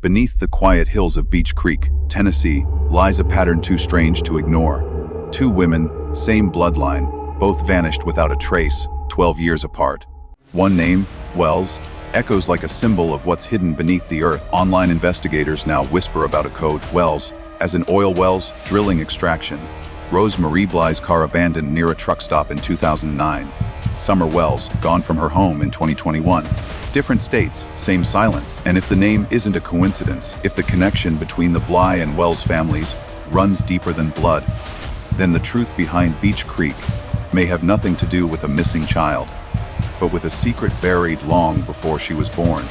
Beneath the quiet hills of Beech Creek, Tennessee, lies a pattern too strange to ignore. Two women, same bloodline, both vanished without a trace, 12 years apart. One name, Wells, echoes like a symbol of what's hidden beneath the earth. Online investigators now whisper about a code, Wells, as in oil wells, drilling extraction. Rose Marie Bly's car abandoned near a truck stop in 2009. Summer Wells, gone from her home in 2021. Different states, same silence. And if the name isn't a coincidence, if the connection between the Bly and Wells families runs deeper than blood, then the truth behind Beech Creek may have nothing to do with a missing child, but with a secret buried long before she was born.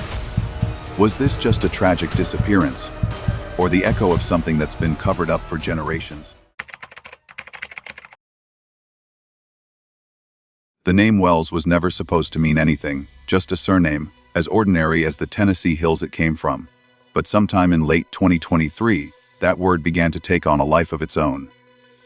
Was this just a tragic disappearance, or the echo of something that's been covered up for generations? The name Wells was never supposed to mean anything, just a surname, as ordinary as the Tennessee hills it came from. But sometime in late 2023, that word began to take on a life of its own.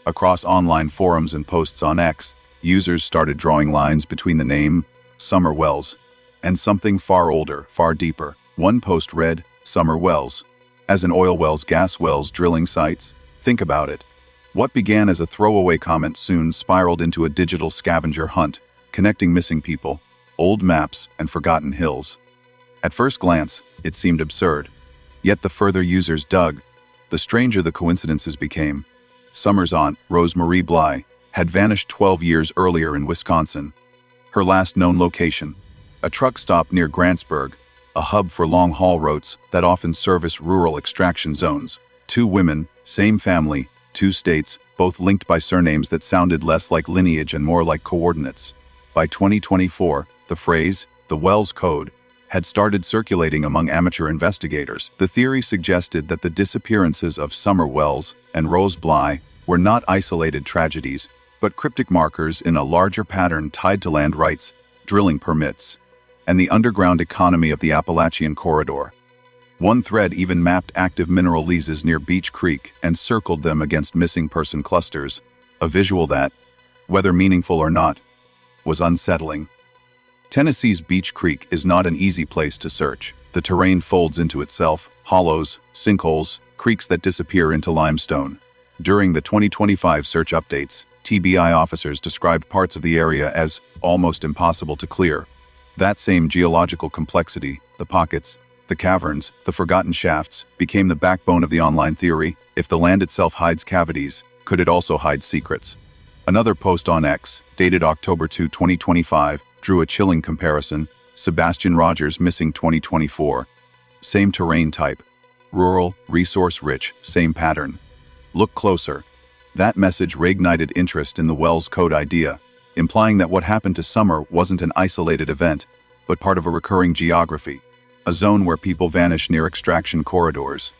Across online forums and posts on X, users started drawing lines between the name, Summer Wells, and something far older, far deeper. One post read, Summer Wells. As in oil wells, gas wells, drilling sites. Think about it. What began as a throwaway comment soon spiraled into a digital scavenger hunt, connecting missing people, old maps, and forgotten hills. At first glance, it seemed absurd. Yet the further users dug, the stranger the coincidences became. Summer's aunt, Rose Marie Bly, had vanished 12 years earlier in Wisconsin. Her last known location, a truck stop near Grantsburg, a hub for long-haul routes that often service rural extraction zones. Two women, same family, two states, both linked by surnames that sounded less like lineage and more like coordinates. By 2024, the phrase, the Wells Code, had started circulating among amateur investigators. The theory suggested that the disappearances of Summer Wells and Rose Bly were not isolated tragedies, but cryptic markers in a larger pattern tied to land rights, drilling permits, and the underground economy of the Appalachian Corridor. One thread even mapped active mineral leases near Beech Creek and circled them against missing person clusters, a visual that, whether meaningful or not, was unsettling. Tennessee's Beech Creek is not an easy place to search. The terrain folds into itself, hollows, sinkholes, creeks that disappear into limestone. During the 2025 search updates, TBI officers described parts of the area as almost impossible to clear. That same geological complexity, the pockets, the caverns, the forgotten shafts, became the backbone of the online theory. If the land itself hides cavities, could it also hide secrets? Another post on X, dated October 2, 2025, drew a chilling comparison. Sebastian Rogers missing 2024. Same terrain type. Rural, resource-rich, same pattern. Look closer. That message reignited interest in the Wells Code idea, implying that what happened to Summer wasn't an isolated event, but part of a recurring geography, a zone where people vanish near extraction corridors.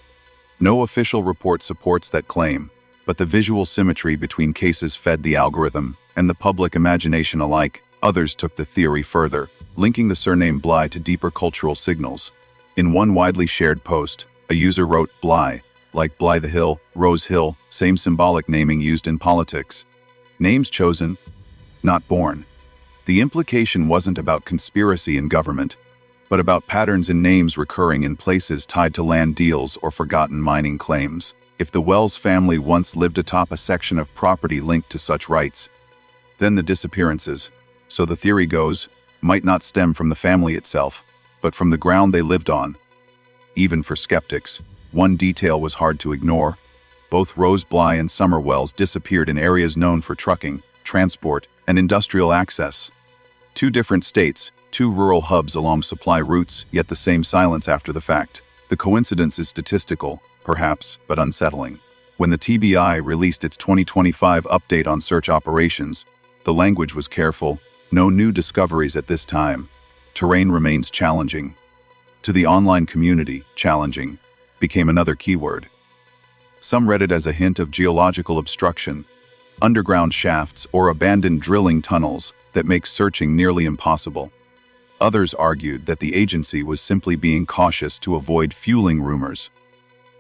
No official report supports that claim, but the visual symmetry between cases fed the algorithm and the public imagination alike. Others took the theory further, linking the surname Bly to deeper cultural signals. In one widely shared post, a user wrote Bly, like Bly the Hill, Rose Hill, same symbolic naming used in politics. Names chosen, not born. The implication wasn't about conspiracy in government, but about patterns in names recurring in places tied to land deals or forgotten mining claims. If the Wells family once lived atop a section of property linked to such rights, then the disappearances, so the theory goes, might not stem from the family itself, but from the ground they lived on. Even for skeptics, one detail was hard to ignore. Both Rose Bly and Summer Wells disappeared in areas known for trucking, transport, and industrial access. Two different states, two rural hubs along supply routes, yet the same silence after the fact. The coincidence is statistical, perhaps, but unsettling. When the TBI released its 2025 update on search operations, the language was careful. No new discoveries at this time. Terrain remains challenging. To the online community, challenging became another keyword. Some read it as a hint of geological obstruction, underground shafts, or abandoned drilling tunnels that make searching nearly impossible. Others argued that the agency was simply being cautious to avoid fueling rumors.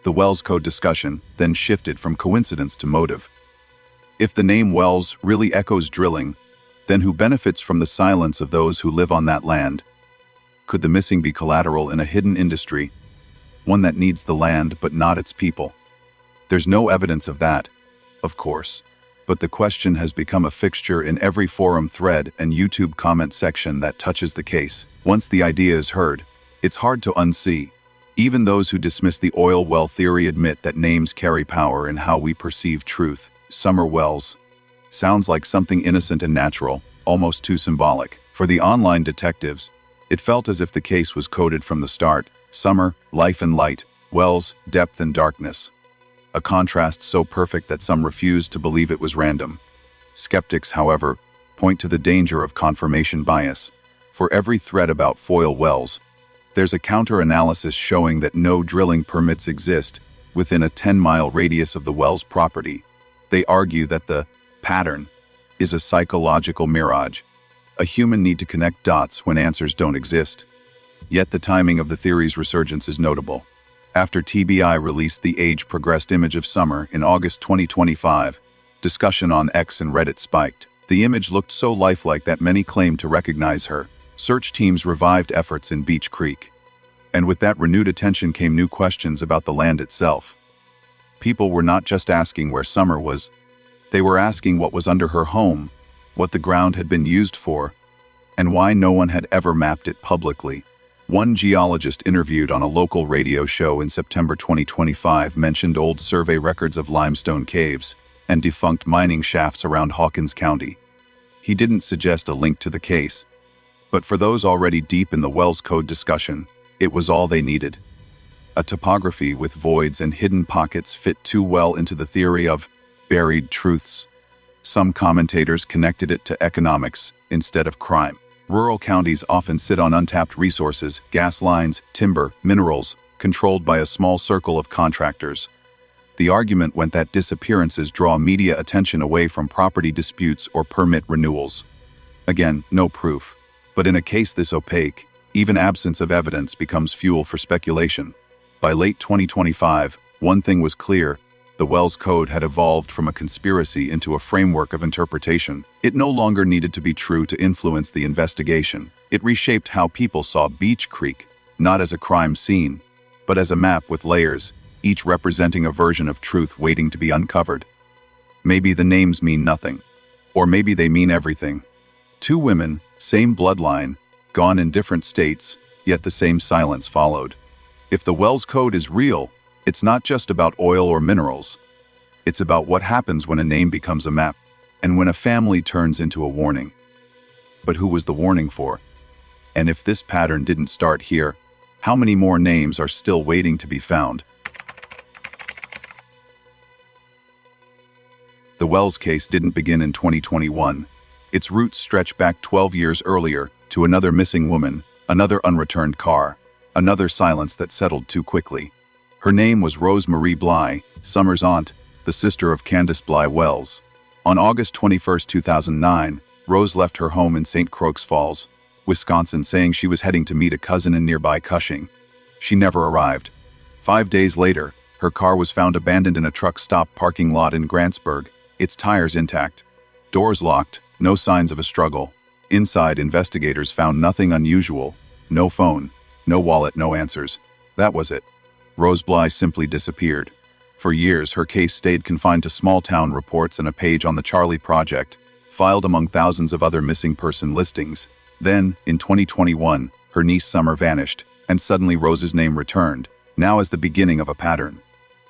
The Wells Code discussion then shifted from coincidence to motive. If the name Wells really echoes drilling, then who benefits from the silence of those who live on that land? Could the missing be collateral in a hidden industry? one that needs the land but not its people. There's no evidence of that, of course, but the question has become a fixture in every forum thread and YouTube comment section that touches the case. Once the idea is heard, it's hard to unsee. Even those who dismiss the oil well theory admit that names carry power in how we perceive truth. Summer Wells sounds like something innocent and natural, almost too symbolic. For the online detectives, it felt as if the case was coded from the start. Summer, life and light; Wells, depth and darkness. A contrast so perfect that some refused to believe it was random. Skeptics, however, point to the danger of confirmation bias. For every thread about foil wells, there's a counter-analysis showing that no drilling permits exist within a 10-mile radius of the well's property. They argue that the pattern is a psychological mirage, a human need to connect dots when answers don't exist. Yet the timing of the theory's resurgence is notable. After TBI released the age-progressed image of Summer in August 2025, discussion on X and Reddit spiked. The image looked so lifelike that many claimed to recognize her. Search teams revived efforts in Beech Creek. And with that renewed attention came new questions about the land itself. People were not just asking where Summer was, they were asking what was under her home, what the ground had been used for, and why no one had ever mapped it publicly. One geologist interviewed on a local radio show in September 2025 mentioned old survey records of limestone caves and defunct mining shafts around Hawkins County. He didn't suggest a link to the case, but for those already deep in the Wells Code discussion, it was all they needed. A topography with voids and hidden pockets fit too well into the theory of buried truths. Some commentators connected it to economics instead of crime. Rural counties often sit on untapped resources, gas lines, timber, minerals, controlled by a small circle of contractors. The argument went that disappearances draw media attention away from property disputes or permit renewals. Again, no proof. But in a case this opaque, even absence of evidence becomes fuel for speculation. By late 2025, one thing was clear: the Wells Code had evolved from a conspiracy into a framework of interpretation. It no longer needed to be true to influence the investigation. It reshaped how people saw Beech Creek, not as a crime scene, but as a map with layers, each representing a version of truth waiting to be uncovered. Maybe the names mean nothing, or maybe they mean everything. Two women, same bloodline, gone in different states, yet the same silence followed. If the Wells Code is real, it's not just about oil or minerals. It's about what happens when a name becomes a map, and when a family turns into a warning. But who was the warning for? And if this pattern didn't start here, how many more names are still waiting to be found? The Wells case didn't begin in 2021. Its roots stretch back 12 years earlier to another missing woman, another unreturned car, another silence that settled too quickly. Her name was Rose Marie Bly, Summer's aunt, the sister of Candace Bly Wells. On August 21, 2009, Rose left her home in St. Croix Falls, Wisconsin, saying she was heading to meet a cousin in nearby Cushing. She never arrived. 5 days later, her car was found abandoned in a truck stop parking lot in Grantsburg, its tires intact. Doors locked, no signs of a struggle. Inside, investigators found nothing unusual. No phone, no wallet, no answers. That was it. Rose Bly simply disappeared. For years, her case stayed confined to small-town reports and a page on the Charlie Project, filed among thousands of other missing person listings. Then, in 2021, her niece Summer vanished, and suddenly Rose's name returned, now as the beginning of a pattern.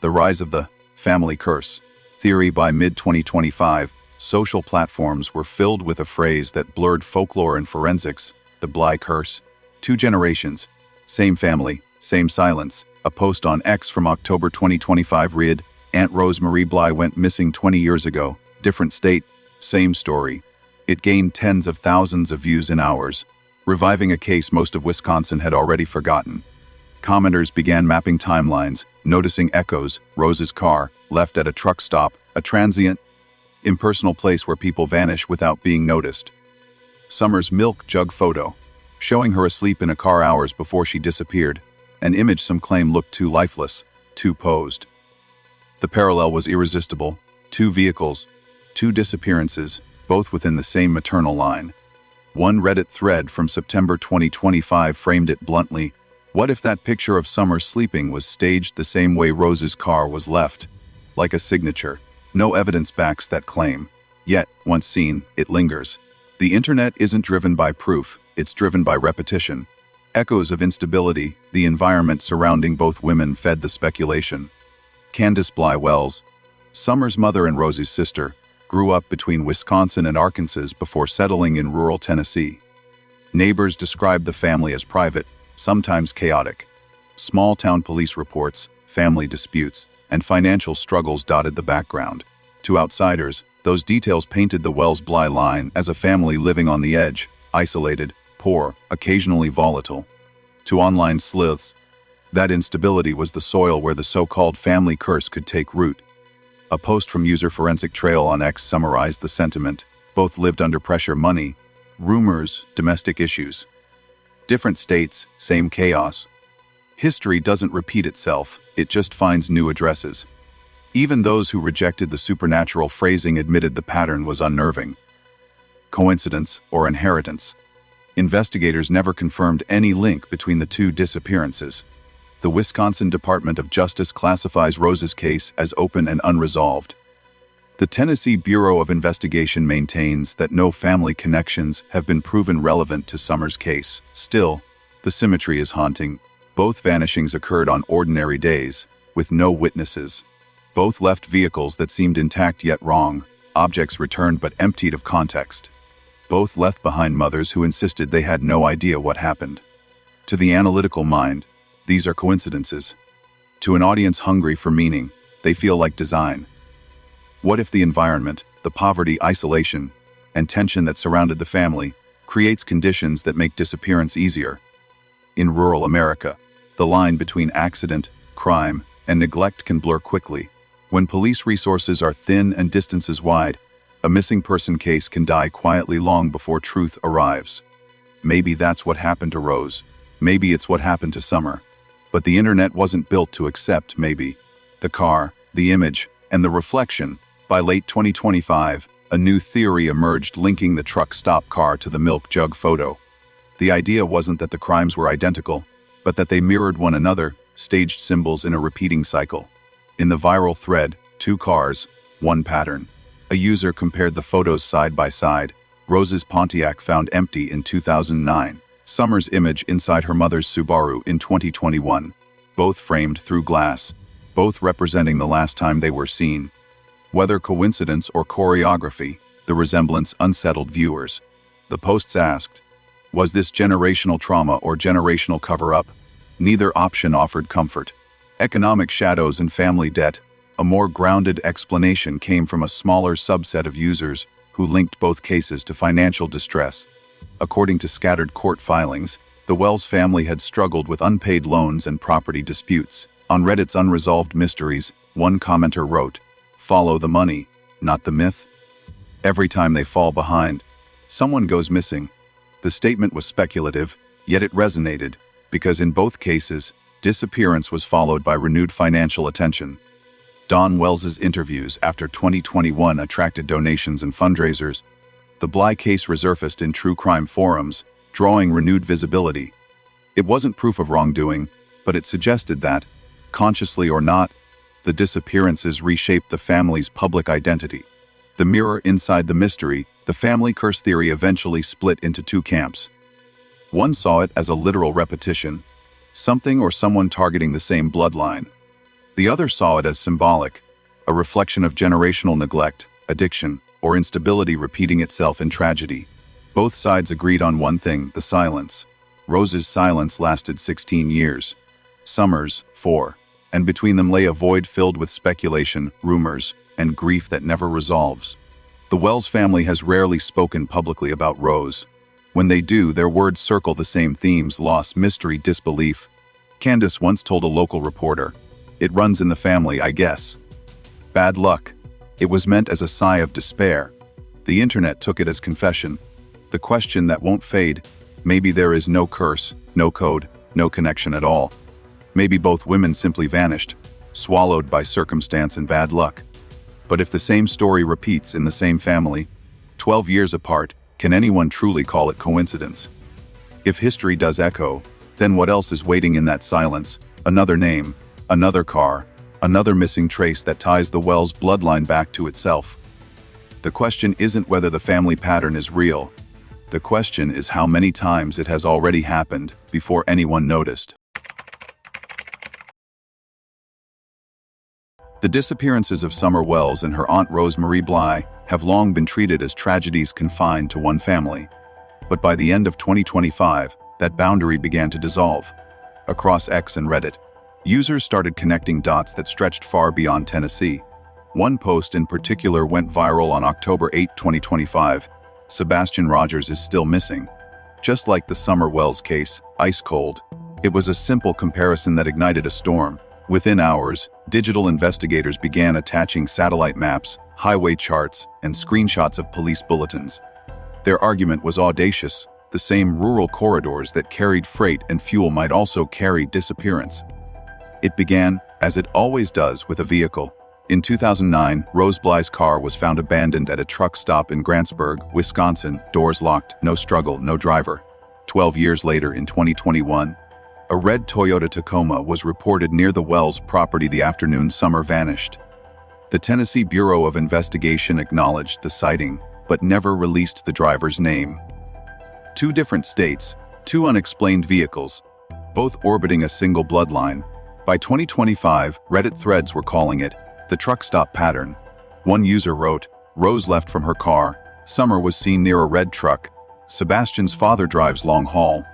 The rise of the family curse theory. By mid-2025, social platforms were filled with a phrase that blurred folklore and forensics: the Bly curse. 2 generations, same family, same silence. A post on X from October 2025 read, "Aunt Rose Marie Bly went missing 20 years ago, different state, same story." It gained tens of thousands of views in hours, reviving a case most of Wisconsin had already forgotten. Commenters began mapping timelines, noticing echoes: Rose's car, left at a truck stop, a transient, impersonal place where people vanish without being noticed. Summer's milk jug photo, showing her asleep in a car hours before she disappeared, an image some claim looked too lifeless, too posed. The parallel was irresistible: 2 vehicles, 2 disappearances, both within the same maternal line. One Reddit thread from September 2025 framed it bluntly: What if that picture of Summer sleeping was staged the same way Rose's car was left? Like a signature. No evidence backs that claim. Yet, once seen, it lingers. The internet isn't driven by proof, it's driven by repetition. Echoes of instability, the environment surrounding both women fed the speculation. Candace Bly Wells, Summer's mother and Rose's sister, grew up between Wisconsin and Arkansas before settling in rural Tennessee. Neighbors described the family as private, sometimes chaotic. Small-town police reports, family disputes, and financial struggles dotted the background. To outsiders, those details painted the Wells-Bly line as a family living on the edge, isolated, poor, occasionally volatile. To online sleuths, that instability was the soil where the so-called family curse could take root. A post from user Forensic Trail on X summarized the sentiment. Both lived under pressure: money, rumors, domestic issues. Different states, same chaos. History doesn't repeat itself, it just finds new addresses. Even those who rejected the supernatural phrasing admitted the pattern was unnerving. Coincidence or inheritance? Investigators never confirmed any link between the two disappearances. The Wisconsin Department of Justice classifies Rose's case as open and unresolved. The Tennessee Bureau of Investigation maintains that no family connections have been proven relevant to Summer's case. Still, the symmetry is haunting. Both vanishings occurred on ordinary days, with no witnesses. Both left vehicles that seemed intact yet wrong, objects returned but emptied of context. Both left behind mothers who insisted they had no idea what happened. To the analytical mind, these are coincidences. To an audience hungry for meaning, they feel like design. What if the environment, the poverty, isolation, and tension that surrounded the family, creates conditions that make disappearance easier? In rural America, the line between accident, crime, and neglect can blur quickly. When police resources are thin and distances wide, a missing person case can die quietly long before truth arrives. Maybe that's what happened to Rose. Maybe it's what happened to Summer. But the internet wasn't built to accept maybe. The car, the image, and the reflection. By late 2025, a new theory emerged linking the truck stop car to the milk jug photo. The idea wasn't that the crimes were identical, but that they mirrored one another, staged symbols in a repeating cycle. In the viral thread, two cars, one pattern. A user compared the photos side by side. Rose's Pontiac found empty in 2009. Summer's image inside her mother's Subaru in 2021. Both framed through glass. Both representing the last time they were seen. Whether coincidence or choreography, the resemblance unsettled viewers. The posts asked, was this generational trauma or generational cover-up? Neither option offered comfort. Economic shadows and family debt. A more grounded explanation came from a smaller subset of users who linked both cases to financial distress. According to scattered court filings, the Wells family had struggled with unpaid loans and property disputes. On Reddit's Unresolved Mysteries, one commenter wrote, "Follow the money, not the myth." Every time they fall behind, someone goes missing. The statement was speculative, yet it resonated, because in both cases, disappearance was followed by renewed financial attention. Don Wells's interviews after 2021 attracted donations and fundraisers. The Bly case resurfaced in true crime forums, drawing renewed visibility. It wasn't proof of wrongdoing, but it suggested that, consciously or not, the disappearances reshaped the family's public identity. The mirror inside the mystery, the family curse theory eventually split into two camps. One saw it as a literal repetition, something or someone targeting the same bloodline. The other saw it as symbolic, a reflection of generational neglect, addiction, or instability repeating itself in tragedy. Both sides agreed on one thing: the silence. Rose's silence lasted 16 years. Summer's, 4. And between them lay a void filled with speculation, rumors, and grief that never resolves. The Wells family has rarely spoken publicly about Rose. When they do, their words circle the same themes: loss, mystery, disbelief. Candace once told a local reporter, "It runs in the family, I guess." Bad luck. It was meant as a sigh of despair. The internet took it as confession. The question that won't fade: maybe there is no curse, no code, no connection at all. Maybe both women simply vanished, swallowed by circumstance and bad luck. But if the same story repeats in the same family, 12 years apart, can anyone truly call it coincidence? If history does echo, Then what else is waiting in that silence? Another name, another car, another missing trace that ties the Wells bloodline back to itself. The question isn't whether the family pattern is real. The question is how many times it has already happened before anyone noticed. The disappearances of Summer Wells and her aunt Rosemarie Bly have long been treated as tragedies confined to one family. But by the end of 2025, that boundary began to dissolve. Across X and Reddit, users started connecting dots that stretched far beyond Tennessee. One post in particular went viral on October 8, 2025. Sebastian Rogers is still missing. Just like the Summer Wells case, ice cold. It was a simple comparison that ignited a storm. Within hours, digital investigators began attaching satellite maps, highway charts, and screenshots of police bulletins. Their argument was audacious. The same rural corridors that carried freight and fuel might also carry disappearance. It began, as it always does, with a vehicle. In 2009, Rose Bly's car was found abandoned at a truck stop in Grantsburg, Wisconsin, doors locked, no struggle, no driver. 12 years later, in 2021, a red Toyota Tacoma was reported near the Wells property the afternoon Summer vanished. The Tennessee Bureau of Investigation acknowledged the sighting, but never released the driver's name. Two different states, two unexplained vehicles, both orbiting a single bloodline. By 2025, Reddit threads were calling it the truck stop pattern. One user wrote, "Rose left from her car. Summer was seen near a red truck. Sebastian's father drives long haul.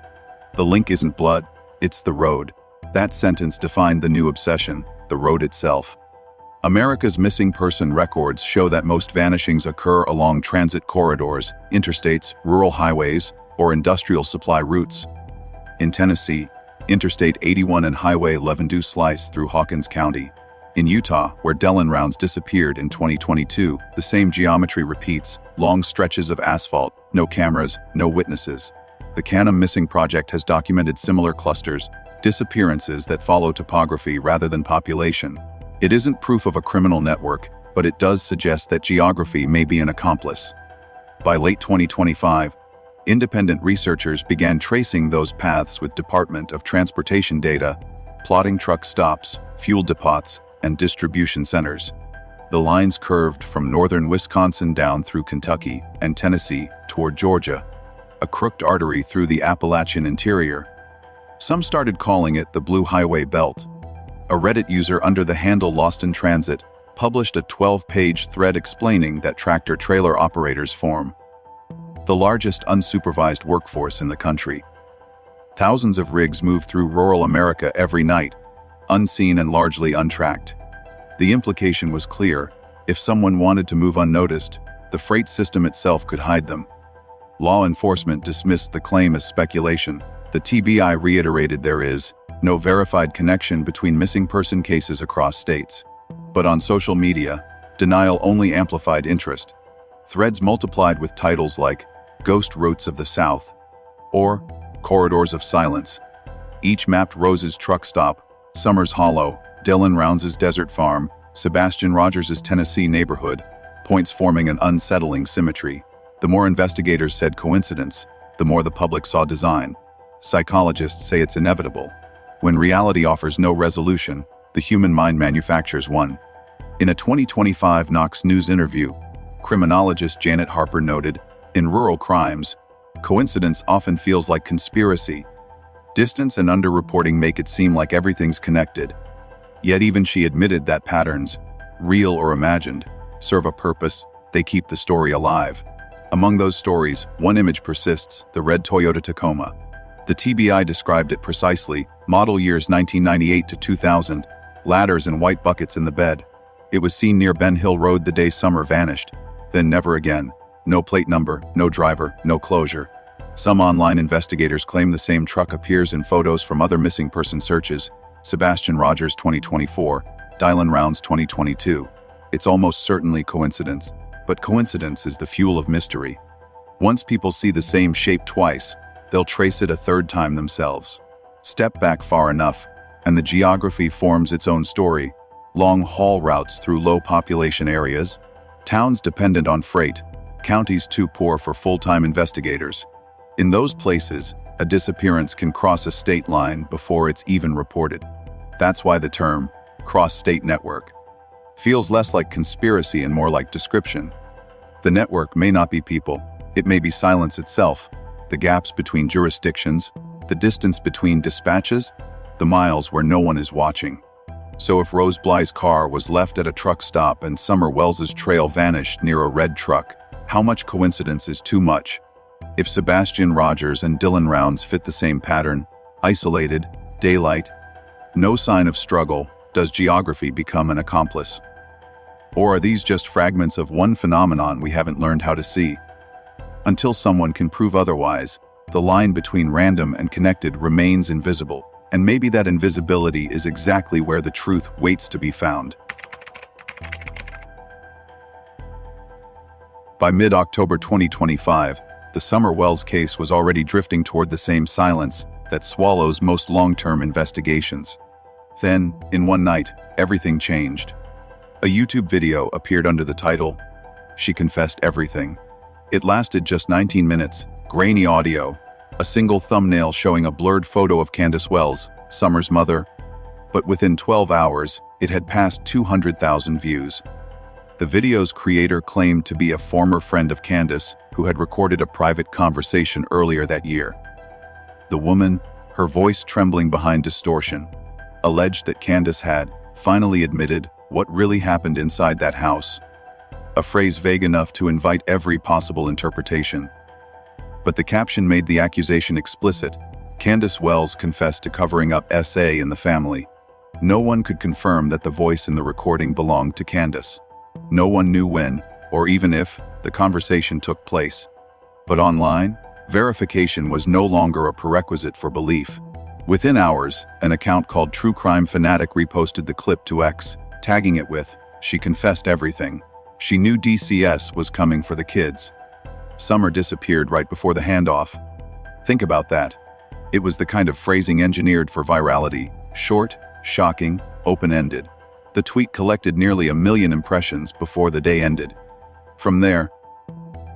The link isn't blood, it's the road." That sentence defined the new obsession, the road itself. America's missing person records show that most vanishings occur along transit corridors, interstates, rural highways, or industrial supply routes. In Tennessee, Interstate 81 and Highway 11 do slice through Hawkins County. In Utah, where Dylan Rounds disappeared in 2022, the same geometry repeats, long stretches of asphalt, no cameras, no witnesses. The Canham Missing Project has documented similar clusters, disappearances that follow topography rather than population. It isn't proof of a criminal network, but it does suggest that geography may be an accomplice. By late 2025, independent researchers began tracing those paths with Department of Transportation data, plotting truck stops, fuel depots, and distribution centers. The lines curved from northern Wisconsin down through Kentucky and Tennessee toward Georgia, a crooked artery through the Appalachian interior. Some started calling it the Blue Highway Belt. A Reddit user under the handle Lost in Transit published a 12-page thread explaining that tractor-trailer operators form the largest unsupervised workforce in the country. Thousands of rigs move through rural America every night, unseen and largely untracked. The implication was clear: if someone wanted to move unnoticed, the freight system itself could hide them. Law enforcement dismissed the claim as speculation. The TBI reiterated there is no verified connection between missing person cases across states. But on social media, denial only amplified interest. Threads multiplied with titles like Ghost Routes of the South or Corridors of Silence. Each mapped Rose's truck stop, Summer's Hollow, Dylan Rounds' desert farm, Sebastian Rogers' Tennessee neighborhood, points forming an unsettling symmetry. The more investigators said coincidence, the more the public saw design. Psychologists say it's inevitable. When reality offers no resolution, the human mind manufactures one. In a 2025 Knox News interview, criminologist Janet Harper noted, "In rural crimes, coincidence often feels like conspiracy. Distance and underreporting make it seem like everything's connected." Yet even she admitted that patterns, real or imagined, serve a purpose. They keep the story alive. Among those stories, one image persists: the red Toyota Tacoma. The TBI described it precisely: model years 1998 to 2000, ladders and white buckets in the bed. It was seen near Ben Hill Road the day Summer vanished, then never again. No plate number, no driver, no closure. Some online investigators claim the same truck appears in photos from other missing person searches: Sebastian Rogers 2024, Dylan Rounds 2022. It's almost certainly coincidence, but coincidence is the fuel of mystery. Once people see the same shape twice, they'll trace it a third time themselves. Step back far enough, and the geography forms its own story. Long haul routes through low population areas, towns dependent on freight, counties too poor for full-time investigators. In those places, A disappearance can cross a state line before it's even reported. That's why the term cross-state network feels less like conspiracy and more like description. The network may not be people, it may be silence itself, the gaps between jurisdictions, the distance between dispatches, the miles where no one is watching. So if Rose Bly's car was left at a truck stop and Summer Wells's trail vanished near a red truck, how much coincidence is too much? If Sebastian Rogers and Dylan Rounds fit the same pattern, isolated, daylight, no sign of struggle, does geography become an accomplice? Or are these just fragments of one phenomenon we haven't learned how to see? Until someone can prove otherwise, the line between random and connected remains invisible, and maybe that invisibility is exactly where the truth waits to be found. By mid-October 2025, the Summer Wells case was already drifting toward the same silence that swallows most long-term investigations. Then, in one night, everything changed. A YouTube video appeared under the title, "She Confessed Everything." It lasted just 19 minutes, grainy audio, a single thumbnail showing a blurred photo of Candace Wells, Summer's mother. But within 12 hours, it had passed 200,000 views. The video's creator claimed to be a former friend of Candace who had recorded a private conversation earlier that year. The woman, her voice trembling behind distortion, alleged that Candace had finally admitted what really happened inside that house. A phrase vague enough to invite every possible interpretation. But the caption made the accusation explicit. Candace Wells confessed to covering up SA in the family. No one could confirm that the voice in the recording belonged to Candace. No one knew when, or even if, the conversation took place. But online, verification was no longer a prerequisite for belief. Within hours, an account called True Crime Fanatic reposted the clip to X, tagging it with, "She confessed everything. She knew DCS was coming for the kids." Summer disappeared right before the handoff. Think about that. It was the kind of phrasing engineered for virality, short, shocking, open-ended. The tweet collected nearly 1 million impressions before the day ended. From there,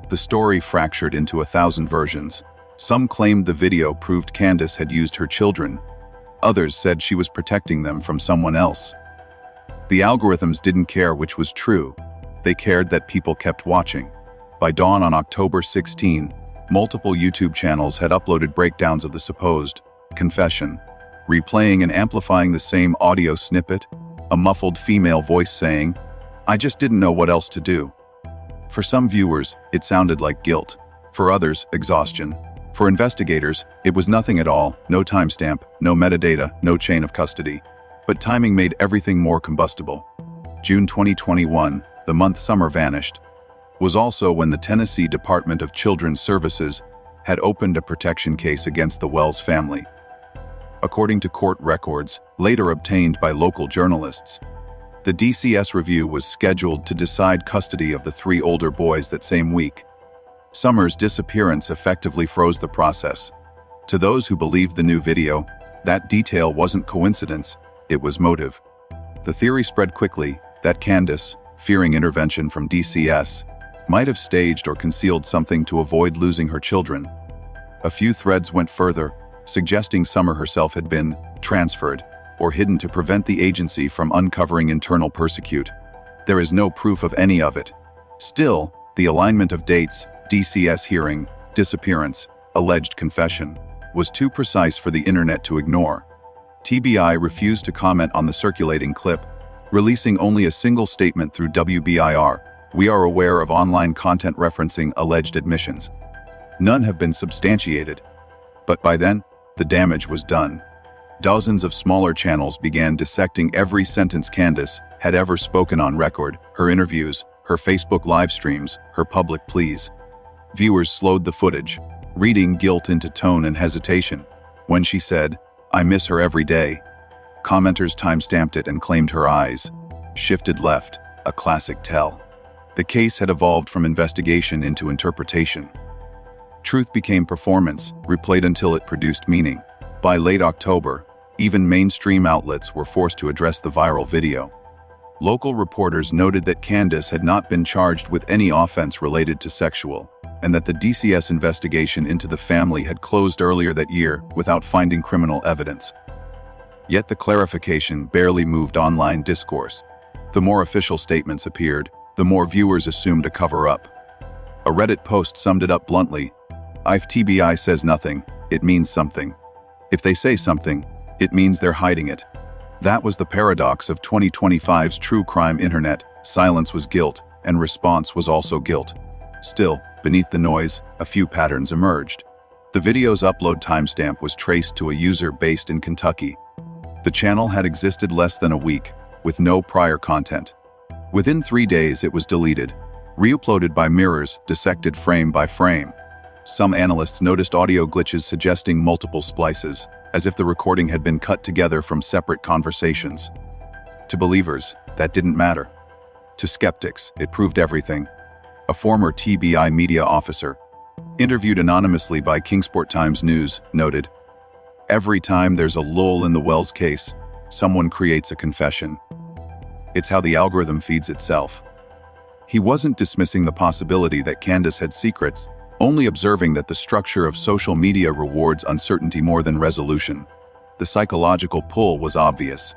the story fractured into 1,000 versions. Some claimed the video proved Candace had used her children. Others said she was protecting them from someone else. The algorithms didn't care which was true. They cared that people kept watching. By dawn on October 16, multiple YouTube channels had uploaded breakdowns of the supposed confession, replaying and amplifying the same audio snippet, a muffled female voice saying, "I just didn't know what else to do." For some viewers, it sounded like guilt. For others, exhaustion. For investigators, it was nothing at all, no timestamp, no metadata, no chain of custody. But timing made everything more combustible. June 2021, the month Summer vanished, was also when the Tennessee Department of Children's Services had opened a protection case against the Wells family. According to court records, later obtained by local journalists, the DCS review was scheduled to decide custody of the 3 older boys that same week. Summer's disappearance effectively froze the process. To those who believed the new video, that detail wasn't coincidence, it was motive. The theory spread quickly that Candace, fearing intervention from DCS, might have staged or concealed something to avoid losing her children. A few threads went further, suggesting Summer herself had been transferred or hidden to prevent the agency from uncovering internal pursuit. There is no proof of any of it. Still, the alignment of dates, DCS hearing, disappearance, alleged confession, was too precise for the internet to ignore. TBI refused to comment on the circulating clip, releasing only a single statement through WBIR. "We are aware of online content referencing alleged admissions. None have been substantiated." But by then, the damage was done. Dozens of smaller channels began dissecting every sentence Candace had ever spoken on record, her interviews, her Facebook live streams, her public pleas. Viewers slowed the footage, reading guilt into tone and hesitation. When she said, "I miss her every day," commenters timestamped it and claimed her eyes shifted left, a classic tell. The case had evolved from investigation into interpretation. Truth became performance, replayed until it produced meaning. By late October, even mainstream outlets were forced to address the viral video. Local reporters noted that Candace had not been charged with any offense related to sexual, and that the DCS investigation into the family had closed earlier that year without finding criminal evidence. Yet the clarification barely moved online discourse. The more official statements appeared, the more viewers assumed a cover-up. A Reddit post summed it up bluntly: "If TBI says nothing, it means something. If they say something, it means they're hiding it." That was the paradox of 2025's true crime internet. Silence was guilt, and response was also guilt. Still, beneath the noise, a few patterns emerged. The video's upload timestamp was traced to a user based in Kentucky. The channel had existed less than a week, with no prior content. Within 3 days it was deleted, re-uploaded by mirrors, dissected frame by frame. Some analysts noticed audio glitches suggesting multiple splices, as if the recording had been cut together from separate conversations. To believers, that didn't matter. To skeptics, it proved everything. A former TBI media officer, interviewed anonymously by Kingsport Times News, noted, "Every time there's a lull in the Wells case, someone creates a confession. It's how the algorithm feeds itself." He wasn't dismissing the possibility that Candace had secrets, only observing that the structure of social media rewards uncertainty more than resolution. The psychological pull was obvious.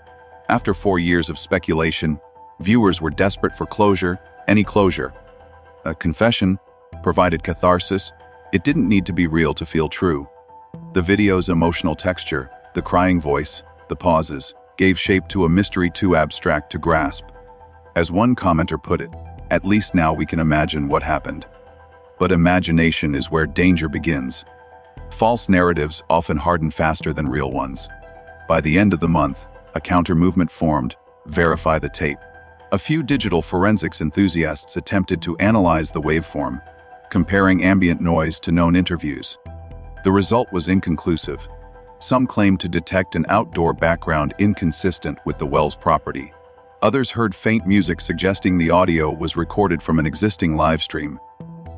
After 4 years of speculation, viewers were desperate for closure, any closure. A confession provided catharsis. It didn't need to be real to feel true. The video's emotional texture, the crying voice, the pauses, gave shape to a mystery too abstract to grasp. As one commenter put it, "At least now we can imagine what happened." But imagination is where danger begins. False narratives often harden faster than real ones. By the end of the month, a counter-movement formed: verify the tape. A few digital forensics enthusiasts attempted to analyze the waveform, comparing ambient noise to known interviews. The result was inconclusive. Some claimed to detect an outdoor background inconsistent with the Wells property. Others heard faint music suggesting the audio was recorded from an existing live stream.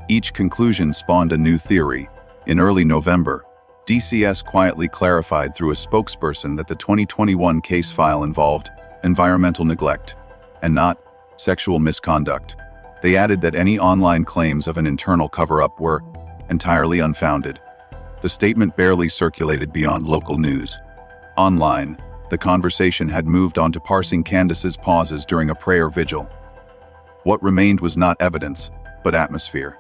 Each conclusion spawned a new theory. In early November, DCS quietly clarified through a spokesperson that the 2021 case file involved environmental neglect and not sexual misconduct. They added that any online claims of an internal cover-up were entirely unfounded. The statement barely circulated beyond local news. Online, the conversation had moved on to parsing Candace's pauses during a prayer vigil. What remained was not evidence, but atmosphere.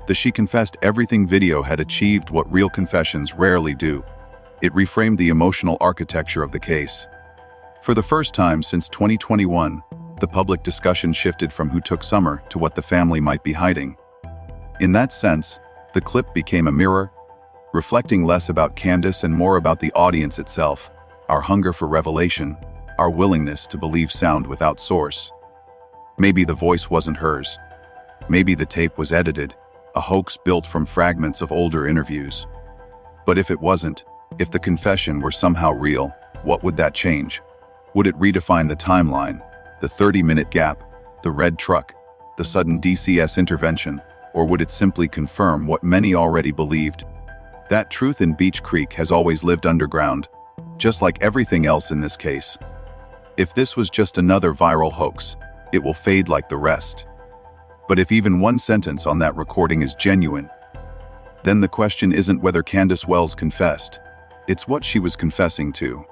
The "she confessed everything" video had achieved what real confessions rarely do. It reframed the emotional architecture of the case. For the first time since 2021, the public discussion shifted from who took Summer to what the family might be hiding. In that sense, the clip became a mirror, reflecting less about Candace and more about the audience itself, our hunger for revelation, our willingness to believe sound without source. Maybe the voice wasn't hers. Maybe the tape was edited, a hoax built from fragments of older interviews. But if it wasn't, if the confession were somehow real, what would that change? Would it redefine the timeline, the 30-minute gap, the red truck, the sudden DCS intervention, or would it simply confirm what many already believed? That truth in Beech Creek has always lived underground, just like everything else in this case. If this was just another viral hoax, it will fade like the rest. But if even one sentence on that recording is genuine, then the question isn't whether Candace Wells confessed. It's what she was confessing to.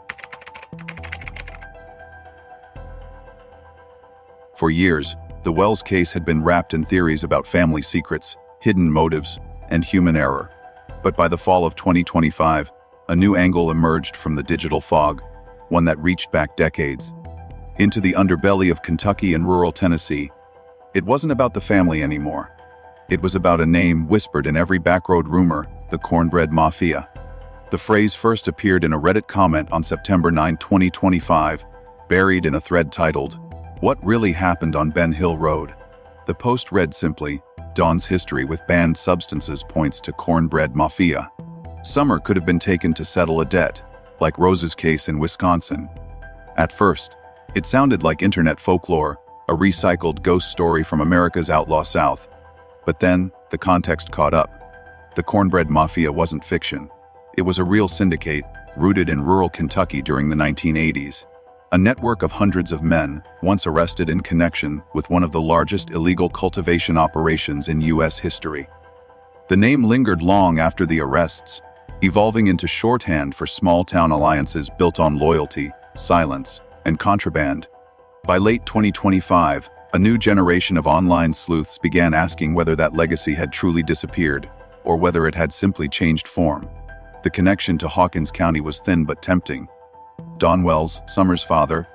For years, the Wells case had been wrapped in theories about family secrets, hidden motives, and human error. But by the fall of 2025, a new angle emerged from the digital fog, one that reached back decades. Into the underbelly of Kentucky and rural Tennessee. It wasn't about the family anymore. It was about a name whispered in every backroad rumor: the Cornbread Mafia. The phrase first appeared in a Reddit comment on September 9, 2025, buried in a thread titled, "What Really Happened on Ben Hill Road?" The post read simply, "Dawn's history with banned substances points to Cornbread Mafia. Summer could have been taken to settle a debt, like Rose's case in Wisconsin." At first, it sounded like internet folklore, a recycled ghost story from America's outlaw South. But then, the context caught up. The Cornbread Mafia wasn't fiction. It was a real syndicate, rooted in rural Kentucky during the 1980s. a network of hundreds of men, once arrested in connection with one of the largest illegal cultivation operations in U.S. history. The name lingered long after the arrests, evolving into shorthand for small-town alliances built on loyalty, silence, and contraband. By late 2025, a new generation of online sleuths began asking whether that legacy had truly disappeared, or whether it had simply changed form. The connection to Hawkins County was thin but tempting. Don Wells, Summer's father,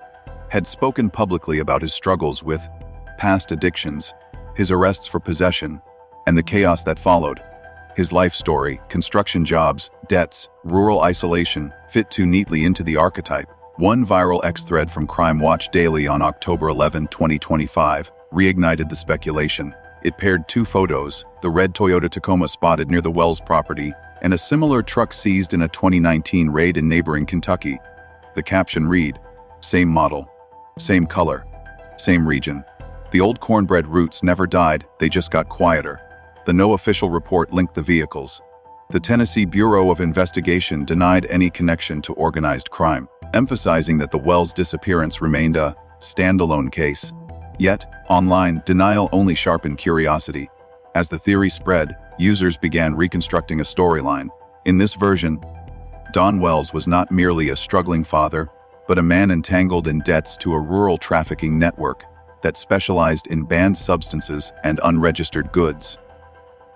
had spoken publicly about his struggles with past addictions, his arrests for possession, and the chaos that followed. His life story, construction jobs, debts, rural isolation, fit too neatly into the archetype. One viral X-thread from Crime Watch Daily on October 11, 2025, reignited the speculation. It paired two photos, the red Toyota Tacoma spotted near the Wells property, and a similar truck seized in a 2019 raid in neighboring Kentucky. The caption read, "Same model, same color, same region. The old cornbread roots never died, they just got quieter." The no official report linked the vehicles. The Tennessee Bureau of Investigation denied any connection to organized crime, emphasizing that the Wells disappearance remained a standalone case. Yet, online, denial only sharpened curiosity. As the theory spread, users began reconstructing a storyline. In this version, Don Wells was not merely a struggling father, but a man entangled in debts to a rural trafficking network that specialized in banned substances and unregistered goods.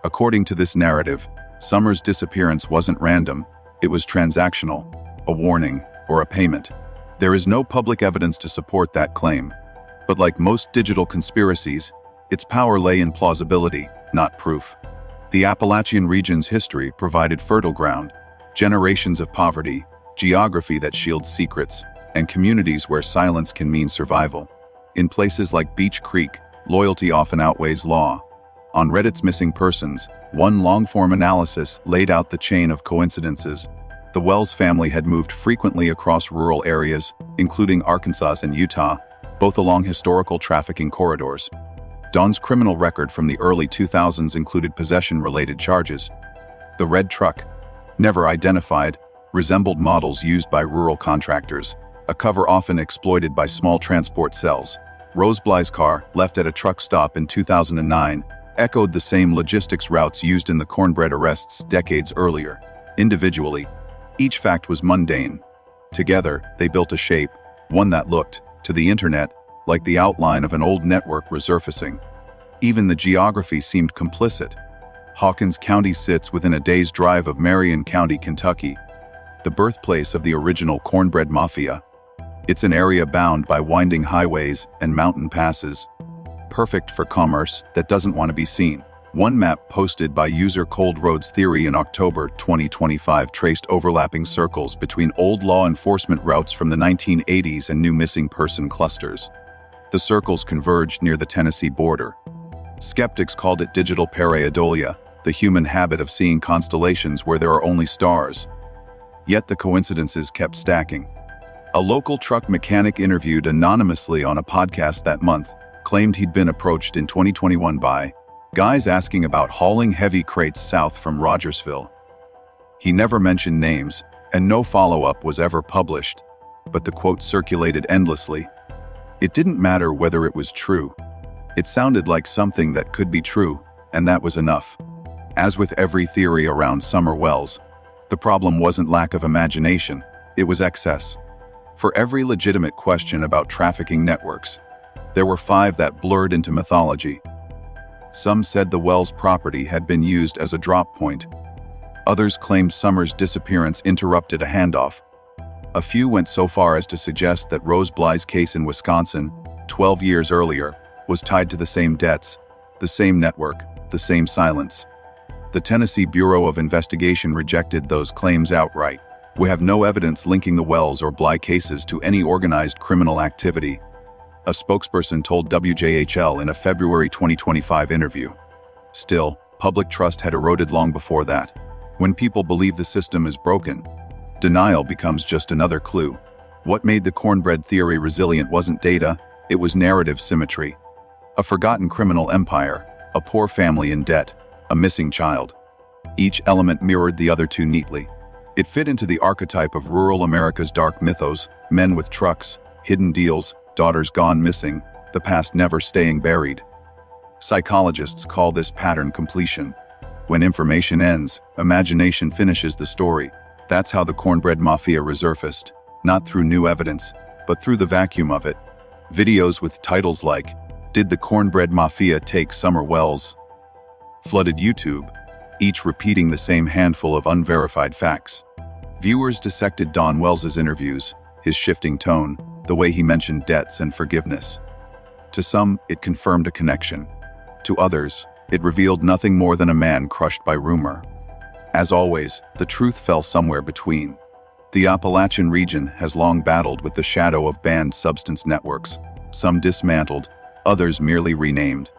According to this narrative, Summer's disappearance wasn't random, it was transactional, a warning, or a payment. There is no public evidence to support that claim. But like most digital conspiracies, its power lay in plausibility, not proof. The Appalachian region's history provided fertile ground, generations of poverty, geography that shields secrets, and communities where silence can mean survival. In places like Beech Creek, loyalty often outweighs law. On Reddit's Missing Persons, one long-form analysis laid out the chain of coincidences. The Wells family had moved frequently across rural areas, including Arkansas and Utah, both along historical trafficking corridors. Don's criminal record from the early 2000s included possession-related charges. The red truck, never identified, resembled models used by rural contractors, a cover often exploited by small transport cells. Rose Bly's car, left at a truck stop in 2009, echoed the same logistics routes used in the Cornbread arrests decades earlier. Individually, each fact was mundane. Together, they built a shape, one that looked, to the internet, like the outline of an old network resurfacing. Even the geography seemed complicit. Hawkins County sits within a day's drive of Marion County, Kentucky, the birthplace of the original Cornbread Mafia. It's an area bound by winding highways and mountain passes, perfect for commerce that doesn't want to be seen. One map posted by user Cornbread Theory in October 2025 traced overlapping circles between old law enforcement routes from the 1980s and new missing person clusters. The circles converged near the Tennessee border. Skeptics called it digital pareidolia, the human habit of seeing constellations where there are only stars. Yet the coincidences kept stacking. A local truck mechanic interviewed anonymously on a podcast that month claimed he'd been approached in 2021 by guys asking about hauling heavy crates south from Rogersville. He never mentioned names, and no follow-up was ever published, but the quote circulated endlessly. It didn't matter whether it was true. It sounded like something that could be true, and that was enough. As with every theory around Summer Wells, the problem wasn't lack of imagination, it was excess. For every legitimate question about trafficking networks, there were 5 that blurred into mythology. Some said the Wells property had been used as a drop point. Others claimed Summer's disappearance interrupted a handoff. A few went so far as to suggest that Rose Bly's case in Wisconsin, 12 years earlier, was tied to the same debts, the same network, the same silence. The Tennessee Bureau of Investigation rejected those claims outright. We have no evidence linking the Wells or Bly cases to any organized criminal activity, a spokesperson told WJHL in a February 2025 interview. Still, public trust had eroded long before that. When people believe the system is broken, denial becomes just another clue. What made the Cornbread Theory resilient wasn't data, it was narrative symmetry. A forgotten criminal empire, a poor family in debt, a missing child. Each element mirrored the other two neatly. It fit into the archetype of rural America's dark mythos, men with trucks, hidden deals, daughters gone missing, the past never staying buried. Psychologists call this pattern completion. When information ends, imagination finishes the story. That's how the Cornbread Mafia resurfaced, not through new evidence, but through the vacuum of it. Videos with titles like, "Did the Cornbread Mafia Take Summer Wells?" flooded YouTube, each repeating the same handful of unverified facts. Viewers dissected Don Wells's interviews, his shifting tone, the way he mentioned debts and forgiveness. To some, it confirmed a connection. To others, it revealed nothing more than a man crushed by rumor. As always, the truth fell somewhere between. The Appalachian region has long battled with the shadow of banned substance networks, some dismantled, others merely renamed.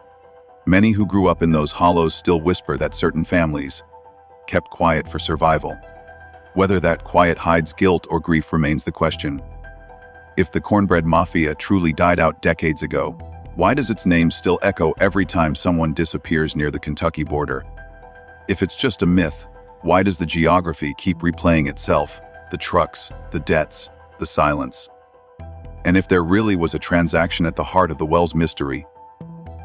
Many who grew up in those hollows still whisper that certain families kept quiet for survival. Whether that quiet hides guilt or grief remains the question. If the Cornbread Mafia truly died out decades ago, why does its name still echo every time someone disappears near the Kentucky border? If it's just a myth, why does the geography keep replaying itself? The trucks, the debts, the silence. And if there really was a transaction at the heart of the Wells mystery,